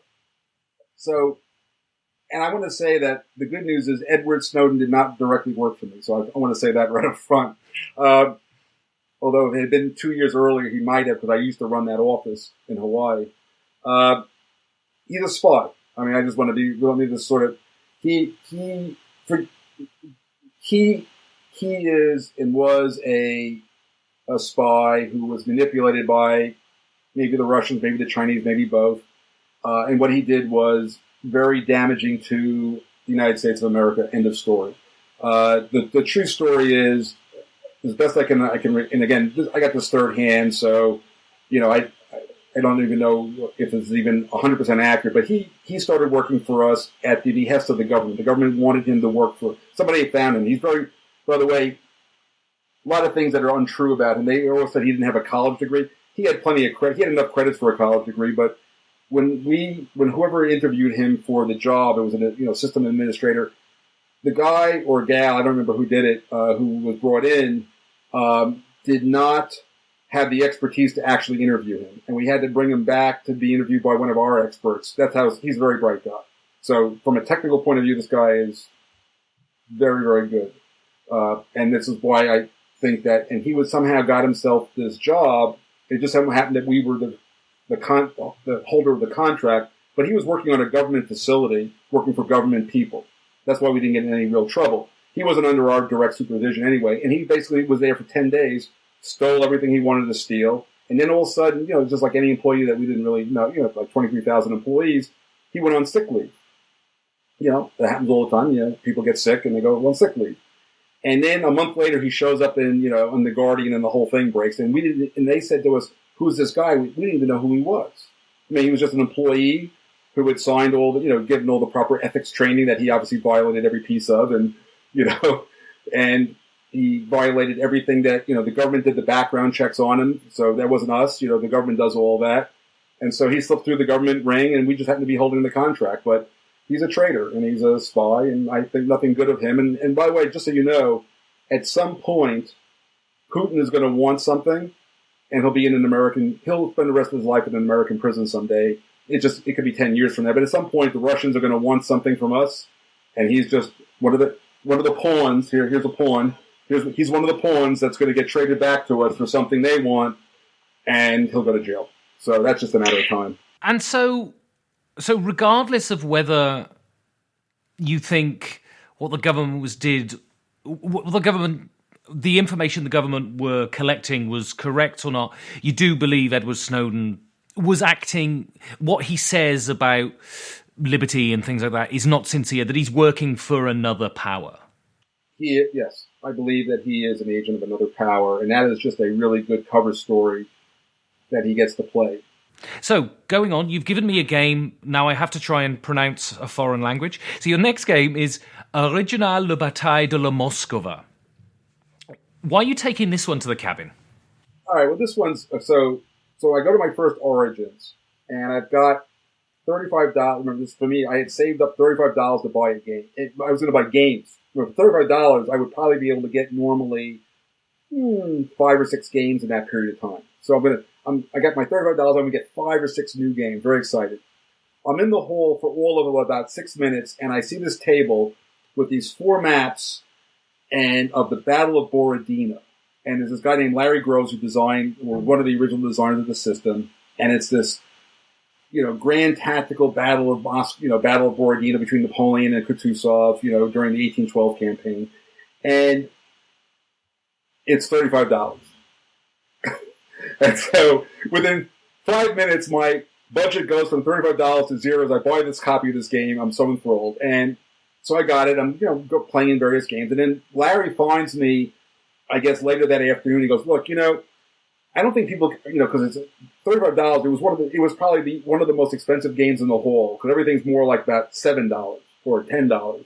and I want to say that the good news is Edward Snowden did not directly work for me, so I want to say that right up front. Although if it had been 2 years earlier, he might have, because I used to run that office in Hawaii. He's a spy. I mean, I just want me to sort of, he is and was a spy who was manipulated by maybe the Russians, maybe the Chinese, maybe both. And what he did was very damaging to the United States of America. End of story. The true story is, as best I can, and again, I got this third hand, so, I don't even know if it's even 100% accurate, but he started working for us at the behest of the government. The government wanted him to work for somebody. Found him. He's very, by the way, a lot of things that are untrue about him. They always said he didn't have a college degree. He had plenty of credit. He had enough credits for a college degree, but when whoever interviewed him for the job, it was a system administrator. The guy or gal, I don't remember who did it, who was brought in, did not have the expertise to actually interview him, and we had to bring him back to be interviewed by one of our experts. That's how he's a very bright guy. So, from a technical point of view, this guy is very, very good, and this is why I think that. And he would somehow got himself this job. It just happened that we were the holder of the contract, but he was working on a government facility, working for government people. That's why we didn't get in any real trouble. He wasn't under our direct supervision anyway, and he basically was there for 10 days, stole everything he wanted to steal, and then all of a sudden, just like any employee that we didn't really know, like 23,000 employees, he went on sick leave. That happens all the time. People get sick and they go on sick leave. And then a month later, he shows up in The Guardian, and the whole thing breaks. And and they said to us, "Who's this guy?" We didn't even know who he was. I mean, he was just an employee who had signed all the, given all the proper ethics training that he obviously violated every piece of, and and he violated everything that, the government did the background checks on him. So that wasn't us. The government does all that. And so he slipped through the government ring, and we just happened to be holding the contract. But he's a traitor, and he's a spy, and I think nothing good of him. And by the way, just so you know, at some point, Putin is going to want something, and he'll spend the rest of his life in an American prison someday. It could be 10 years from now. But at some point, the Russians are going to want something from us, and he's just one of the pawns. Here's a pawn. He's one of the pawns that's going to get traded back to us for something they want, and he'll go to jail. So that's just a matter of time.
And so regardless of whether you think what the government the information the government were collecting was correct or not, you do believe Edward Snowden was acting, what he says about liberty and things like that is not sincere, that he's working for another power.
Yes, I believe that he is an agent of another power, and that is just a really good cover story that he gets to play.
So, going on, you've given me a game. Now I have to try and pronounce a foreign language. So your next game is Original Le Bataille de la Moskova. Why are you taking this one to the cabin?
All right, well, this one's... So I go to my first Origins, and I've got $35. Remember, this for me, I had saved up $35 to buy a game. I was going to buy games. For $35, I would probably be able to get normally 5 or 6 games in that period of time. So I got my $35, I'm going to get 5 or 6 new games. Very excited. I'm in the hall for all of about 6 minutes, and I see this table with these 4 maps and of the Battle of Borodina. And there's this guy named Larry Groves who designed, or one of the original designers of the system, and it's this, grand tactical battle of Borodina between Napoleon and Kutuzov, during the 1812 campaign. And it's $35. And so within 5 minutes, my budget goes from $35 to zero as I buy this copy of this game. I'm so enthralled. And so I got it. I'm, playing in various games. And then Larry finds me, I guess, later that afternoon. He goes, look, I don't think people, because it's $35. It was probably one of the most expensive games in the hall, because everything's more like about $7 or $10.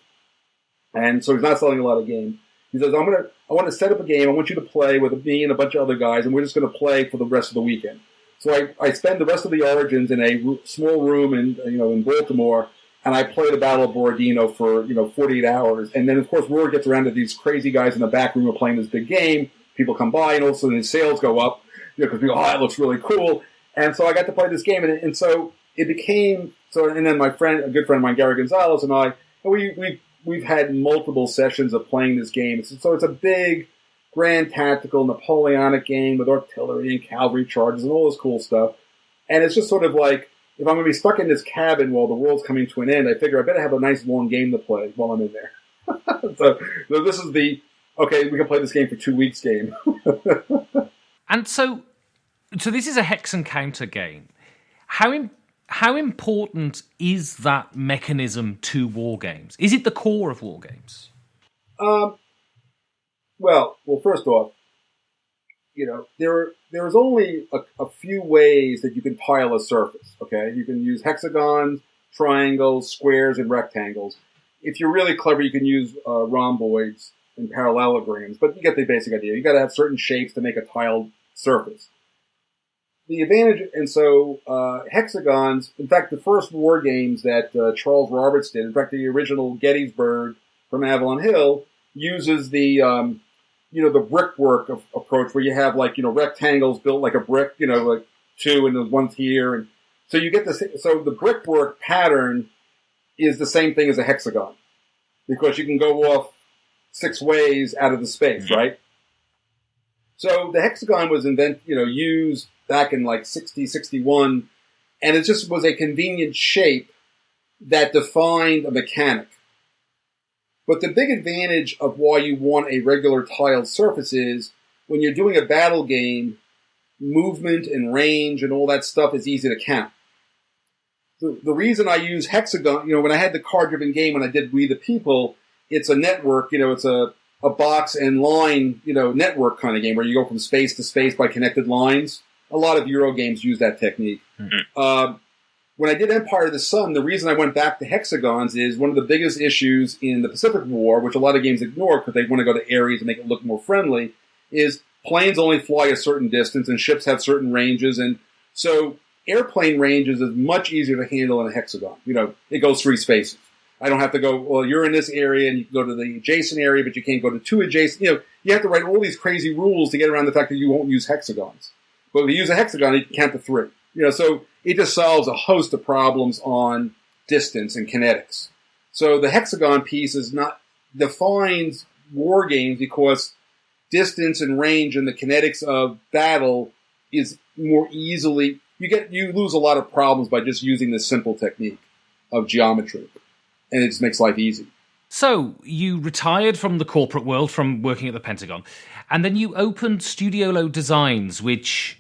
And so he's not selling a lot of games. He says, I want to set up a game. I want you to play with me and a bunch of other guys, and we're just going to play for the rest of the weekend. So I spend the rest of the Origins in a small room in Baltimore, and I play the Battle of Borodino for 48 hours, and then of course word gets around to these crazy guys in the back room are playing this big game. People come by, and all of a sudden the sales go up because people, that looks really cool. And so I got to play this game, and so it became so. And then my friend, a good friend of mine, Gary Gonzalez, and I, we've had multiple sessions of playing this game. So it's a big, grand tactical Napoleonic game with artillery and cavalry charges and all this cool stuff. And it's just sort of like, if I'm going to be stuck in this cabin while the world's coming to an end, I figure I better have a nice long game to play while I'm in there. so this is the, okay, we can play this game for 2 weeks game.
And so this is a hex and counter game. How important is that mechanism to war games? Is it the core of war games?
Well, first off, there's only a few ways that you can tile a surface, okay? You can use hexagons, triangles, squares, and rectangles. If you're really clever, you can use rhomboids and parallelograms, but you get the basic idea. You got to have certain shapes to make a tiled surface. The advantage, and so hexagons, in fact, the first war games that Charles Roberts did, in fact, the original Gettysburg from Avalon Hill, uses the brickwork approach where you have rectangles built like a brick, like two and there's one here. And so you get this, so the brickwork pattern is the same thing as a hexagon because you can go off 6 ways out of the space, right? So the hexagon was used back in 60, 61, and it just was a convenient shape that defined a mechanic. But the big advantage of why you want a regular tiled surface is when you're doing a battle game, movement and range and all that stuff is easy to count. The reason I use hexagon, when I had the card-driven game, when I did We the People, it's a network, it's a box and line, network kind of game where you go from space to space by connected lines. A lot of Euro games use that technique. Mm-hmm. When I did Empire of the Sun, the reason I went back to hexagons is one of the biggest issues in the Pacific War, which a lot of games ignore because they want to go to areas and make it look more friendly, is planes only fly a certain distance and ships have certain ranges. And so airplane ranges is much easier to handle in a hexagon. It goes 3 spaces. I don't have to go, well, you're in this area and you can go to the adjacent area, but you can't go to 2 adjacent. You have to write all these crazy rules to get around the fact that you won't use hexagons. But if you use a hexagon, you can count to 3. So it just solves a host of problems on distance and kinetics. So the hexagon piece defines war games because distance and range and the kinetics of battle is more easily, you lose a lot of problems by just using this simple technique of geometry. And it just makes life easy.
So you retired from the corporate world, from working at the Pentagon, and then you opened Studio Low Designs, which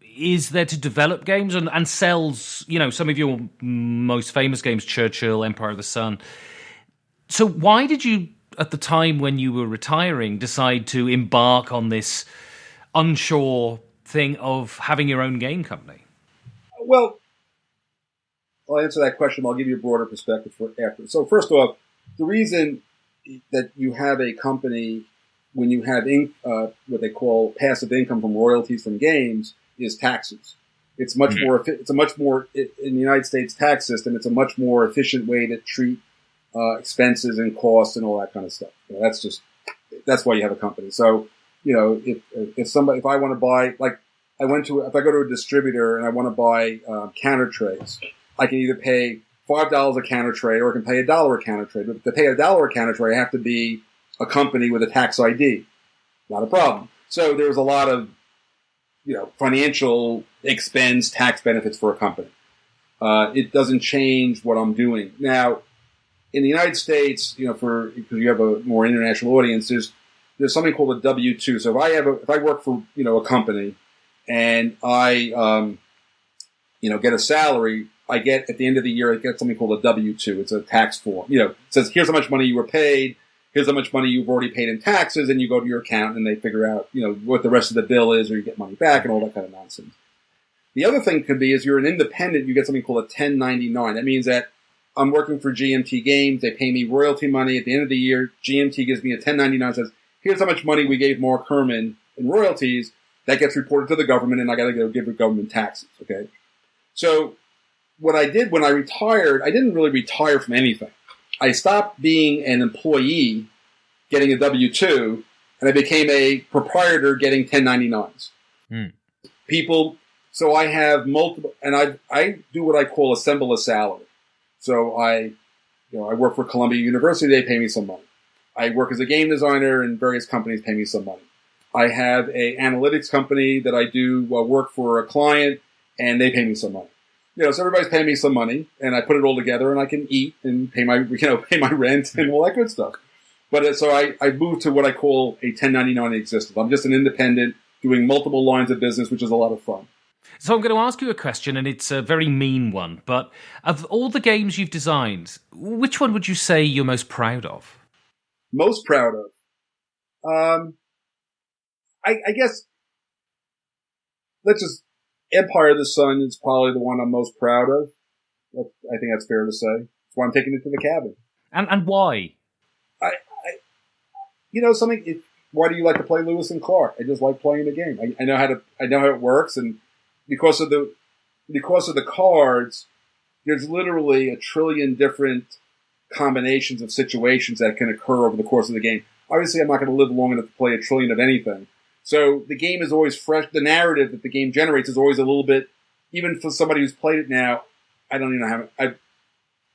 is there to develop games and sells, some of your most famous games, Churchill, Empire of the Sun. So why did you, at the time when you were retiring, decide to embark on this unsure thing of having your own game company?
Well, I'll answer that question. I'll give you a broader perspective for after. So first off, the reason that you have a company when you have what they call passive income from royalties from games is taxes. It's much more. It's a much more in the United States tax system. It's a much more efficient way to treat expenses and costs and all that kind of stuff. That's why you have a company. So if I want to buy, if I go to a distributor and I want to buy counter trays, I can either pay $5 a counter tray or I can pay $1 a counter tray. But to pay $1 a counter tray, I have to be a company with a tax ID. Not a problem. So there's a lot of financial expense, tax benefits for a company. It doesn't change what I'm doing. Now, in the United States, because you have a more international audience, there's something called a W-2. So if I work for a company and I get a salary, I get at the end of the year I get something called a W-2. It's a tax form. It says here's how much money you were paid. Here's how much money you've already paid in taxes, and you go to your accountant and they figure out, what the rest of the bill is, or you get money back and all that kind of nonsense. The other thing could be is you're an independent, you get something called a 1099. That means that I'm working for GMT Games. They pay me royalty money. At the end of the year, GMT gives me a 1099, says, here's how much money we gave Mark Herman in royalties. That gets reported to the government, and I got to go give the government taxes, okay? So what I did when I retired, I didn't really retire from anything. I stopped being an employee getting a W-2, and I became a proprietor getting 1099s. People, so I have multiple, and I do what I call assemble a salary. So I work for Columbia University, they pay me some money. I work as a game designer, and various companies pay me some money. I have a analytics company that I do work for a client, and they pay me some money. So everybody's paying me some money, and I put it all together, and I can eat and pay my rent and all that good stuff. But so I moved to what I call a 1099 existence. I'm just an independent doing multiple lines of business, which is a lot of fun.
So I'm going to ask you a question, and it's a very mean one. But of all the games you've designed, which one would you say you're most proud of?
Most proud of? I guess, Empire of the Sun is probably the one I'm most proud of. I think that's fair to say. That's why I'm taking it to the cabin.
And why?
Why do you like to play Lewis and Clark? I just like playing the game. I know how it works, and because of the cards, there's literally a trillion different combinations of situations that can occur over the course of the game. Obviously, I'm not going to live long enough to play a trillion of anything. So the game is always fresh. The narrative that the game generates is always a little bit, even for somebody who's played it now, I don't even know how.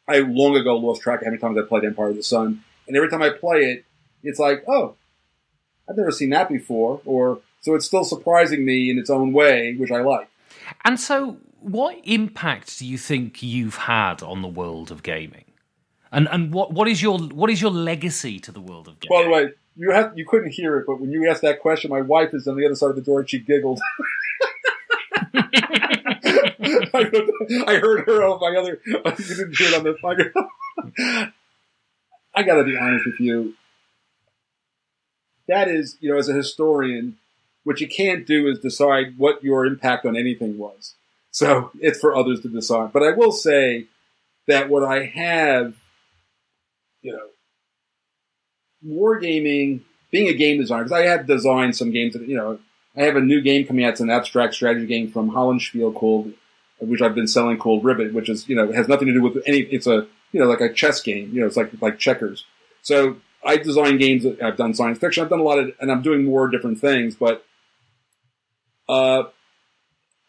I long ago lost track of how many times I played Empire of the Sun, and every time I play it, it's like, oh, I've never seen that before, so it's still surprising me in its own way, which I like.
And so, what impact do you think you've had on the world of gaming? And what is your legacy to the world of gaming?
By the way, you couldn't hear it, but when you asked that question, my wife is on the other side of the door and she giggled. I heard her on my other. You didn't hear it on the microphone. I got to be honest with you. That is, as a historian, what you can't do is decide what your impact on anything was. So it's for others to decide. But I will say that what I have, wargaming, being a game designer, because I have designed some games that, I have a new game coming out. It's an abstract strategy game from Hollandspiel which I've been selling, called Ribbit, which is, it has nothing to do with it's a, like a chess game, it's like checkers. So I design games. I've done science fiction. I've done a lot of, and I'm doing more different things, but, I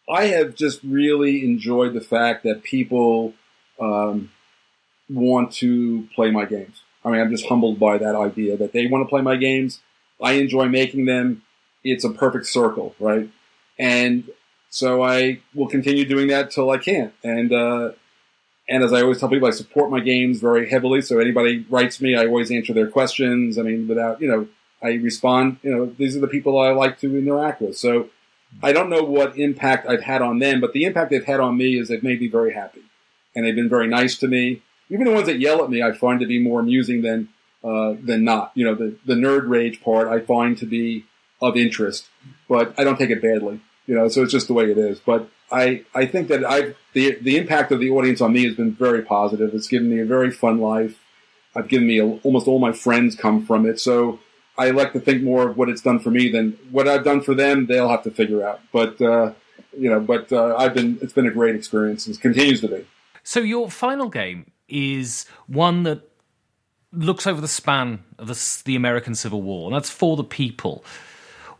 have just really enjoyed the fact that people, want to play my games. I mean, I'm just humbled by that idea that they want to play my games. I enjoy making them. It's a perfect circle, right? And so I will continue doing that till I can. And as I always tell people, I support my games very heavily. So anybody writes me, I always answer their questions. I mean, without, I respond, these are the people I like to interact with. So I don't know what impact I've had on them, but the impact they've had on me is they've made me very happy. And they've been very nice to me. Even the ones that yell at me, I find to be more amusing than not. The nerd rage part I find to be of interest, but I don't take it badly. So it's just the way it is. But I think that the impact of the audience on me has been very positive. It's given me a very fun life. I've given me almost all my friends come from it. So I like to think more of what it's done for me than what I've done for them. They'll have to figure out. But it's been a great experience. It continues to be.
So your final game is one that looks over the span of the American Civil War, and that's For the People.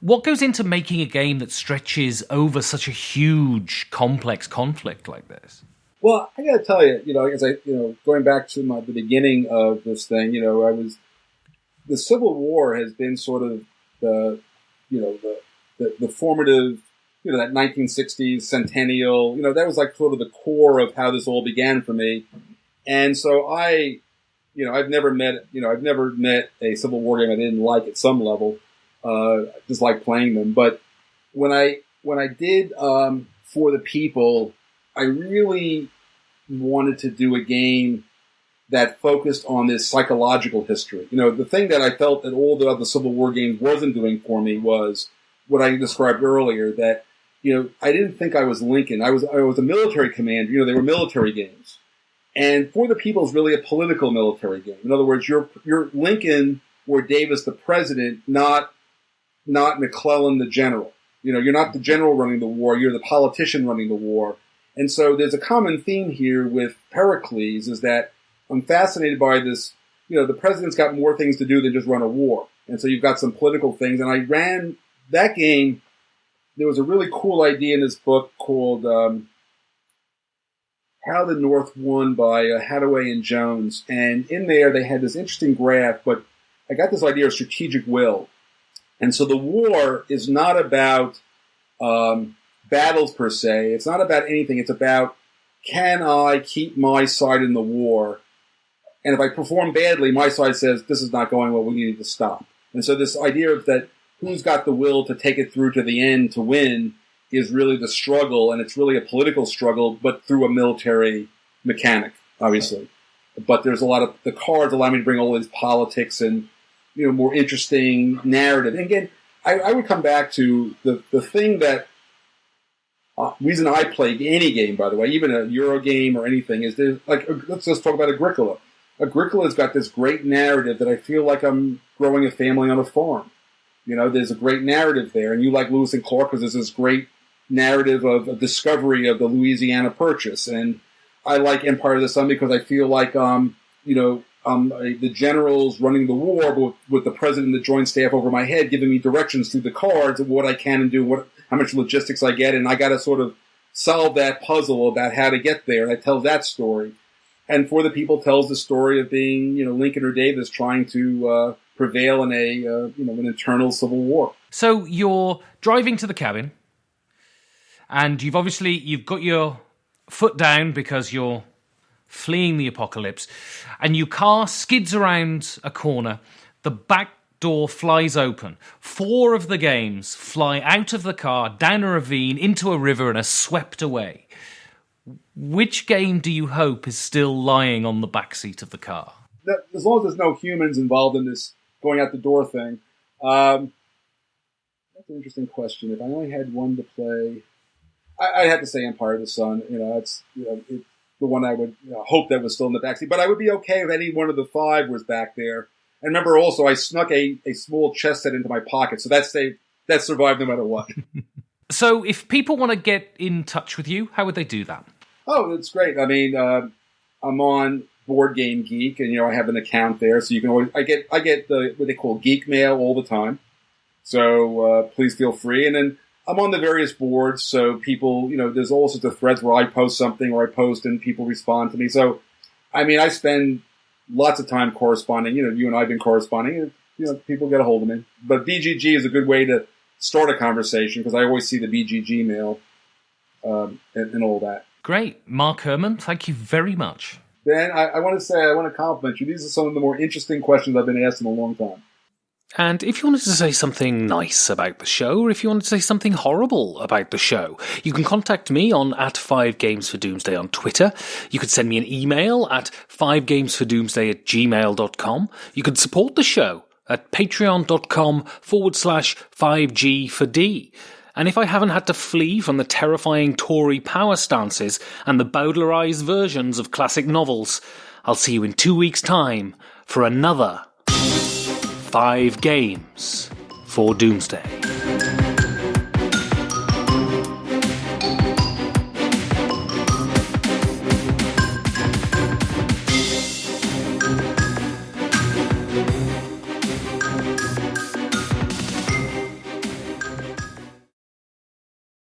What goes into making a game that stretches over such a huge, complex conflict like this?
Well, I got to tell you, going back to the beginning of this thing, the Civil War has been sort of the formative, that 1960s centennial, that was like sort of the core of how this all began for me. And so I've never met a Civil War game I didn't like at some level. Just like playing them. But when I did For the People, I really wanted to do a game that focused on this psychological history. The thing that I felt that all the other Civil War games wasn't doing for me was what I described earlier, that, I didn't think I was Lincoln. I was a military commander. They were military games. And For the People is really a political military game. In other words, you're Lincoln or Davis the president, not McClellan the general. You're not the general running the war. You're the politician running the war. And so there's a common theme here with Pericles is that I'm fascinated by this, the president's got more things to do than just run a war. And so you've got some political things. And I ran that game. There was a really cool idea in this book called How the North Won by Hathaway and Jones. And in there they had this interesting graph, but I got this idea of strategic will. And so the war is not about battles per se. It's not about anything. It's about, can I keep my side in the war? And if I perform badly, my side says, this is not going well, we need to stop. And so this idea of that who's got the will to take it through to the end to win is really the struggle, and it's really a political struggle, but through a military mechanic, obviously. But there's a lot of, the cards allow me to bring all these politics and, more interesting narrative. And again, I would come back to the thing that, reason I play any game, by the way, even a Euro game or anything, is there's, let's just talk about Agricola. Agricola's got this great narrative that I feel like I'm growing a family on a farm. There's a great narrative there. And you like Lewis and Clark because there's this great narrative of a discovery of the Louisiana Purchase. And I like Empire of the Sun because I feel like, the generals running the war, but with the president and the joint staff over my head giving me directions through the cards of what I can and do, how much logistics I get. And I got to sort of solve that puzzle about how to get there. And I tell that story. And For the People tells the story of being, Lincoln or Davis trying to prevail in an internal civil war.
So you're driving to the cabin, and you've got your foot down because you're fleeing the apocalypse, and your car skids around a corner. The back door flies open. 4 of the games fly out of the car, down a ravine, into a river, and are swept away. Which game do you hope is still lying on the backseat of the car?
As long as there's no humans involved in this going out the door thing. That's an interesting question. If I only had one to play, I'd have to say Empire of the Sun. It's the one I would hope that was still in the backseat. But I would be okay if any one of the 5 was back there. And remember also, I snuck a small chess set into my pocket, so that survived no matter what.
So if people want to get in touch with you, how would they do that?
Oh, that's great. I mean, I'm on Board Game Geek, and I have an account there, so you can always. I get what they call geek mail all the time. So please feel free. And then I'm on the various boards, so people, there's all sorts of threads where I post something or I post and people respond to me. So, I mean, I spend lots of time corresponding. You and I have been corresponding, and people get a hold of me. But BGG is a good way to start a conversation because I always see the BGG mail and all that.
Great. Mark Herman, thank you very much.
Ben, I want to compliment you. These are some of the more interesting questions I've been asked in a long time.
And if you wanted to say something nice about the show, or if you wanted to say something horrible about the show, you can contact me on @5gamesfordoomsday on Twitter. You could send me an email at 5gamesfordoomsday@gmail.com. You could support the show at patreon.com/5G4D. And if I haven't had to flee from the terrifying Tory power stances and the bowdlerized versions of classic novels, I'll see you in 2 weeks' time for another 5 Games for Doomsday.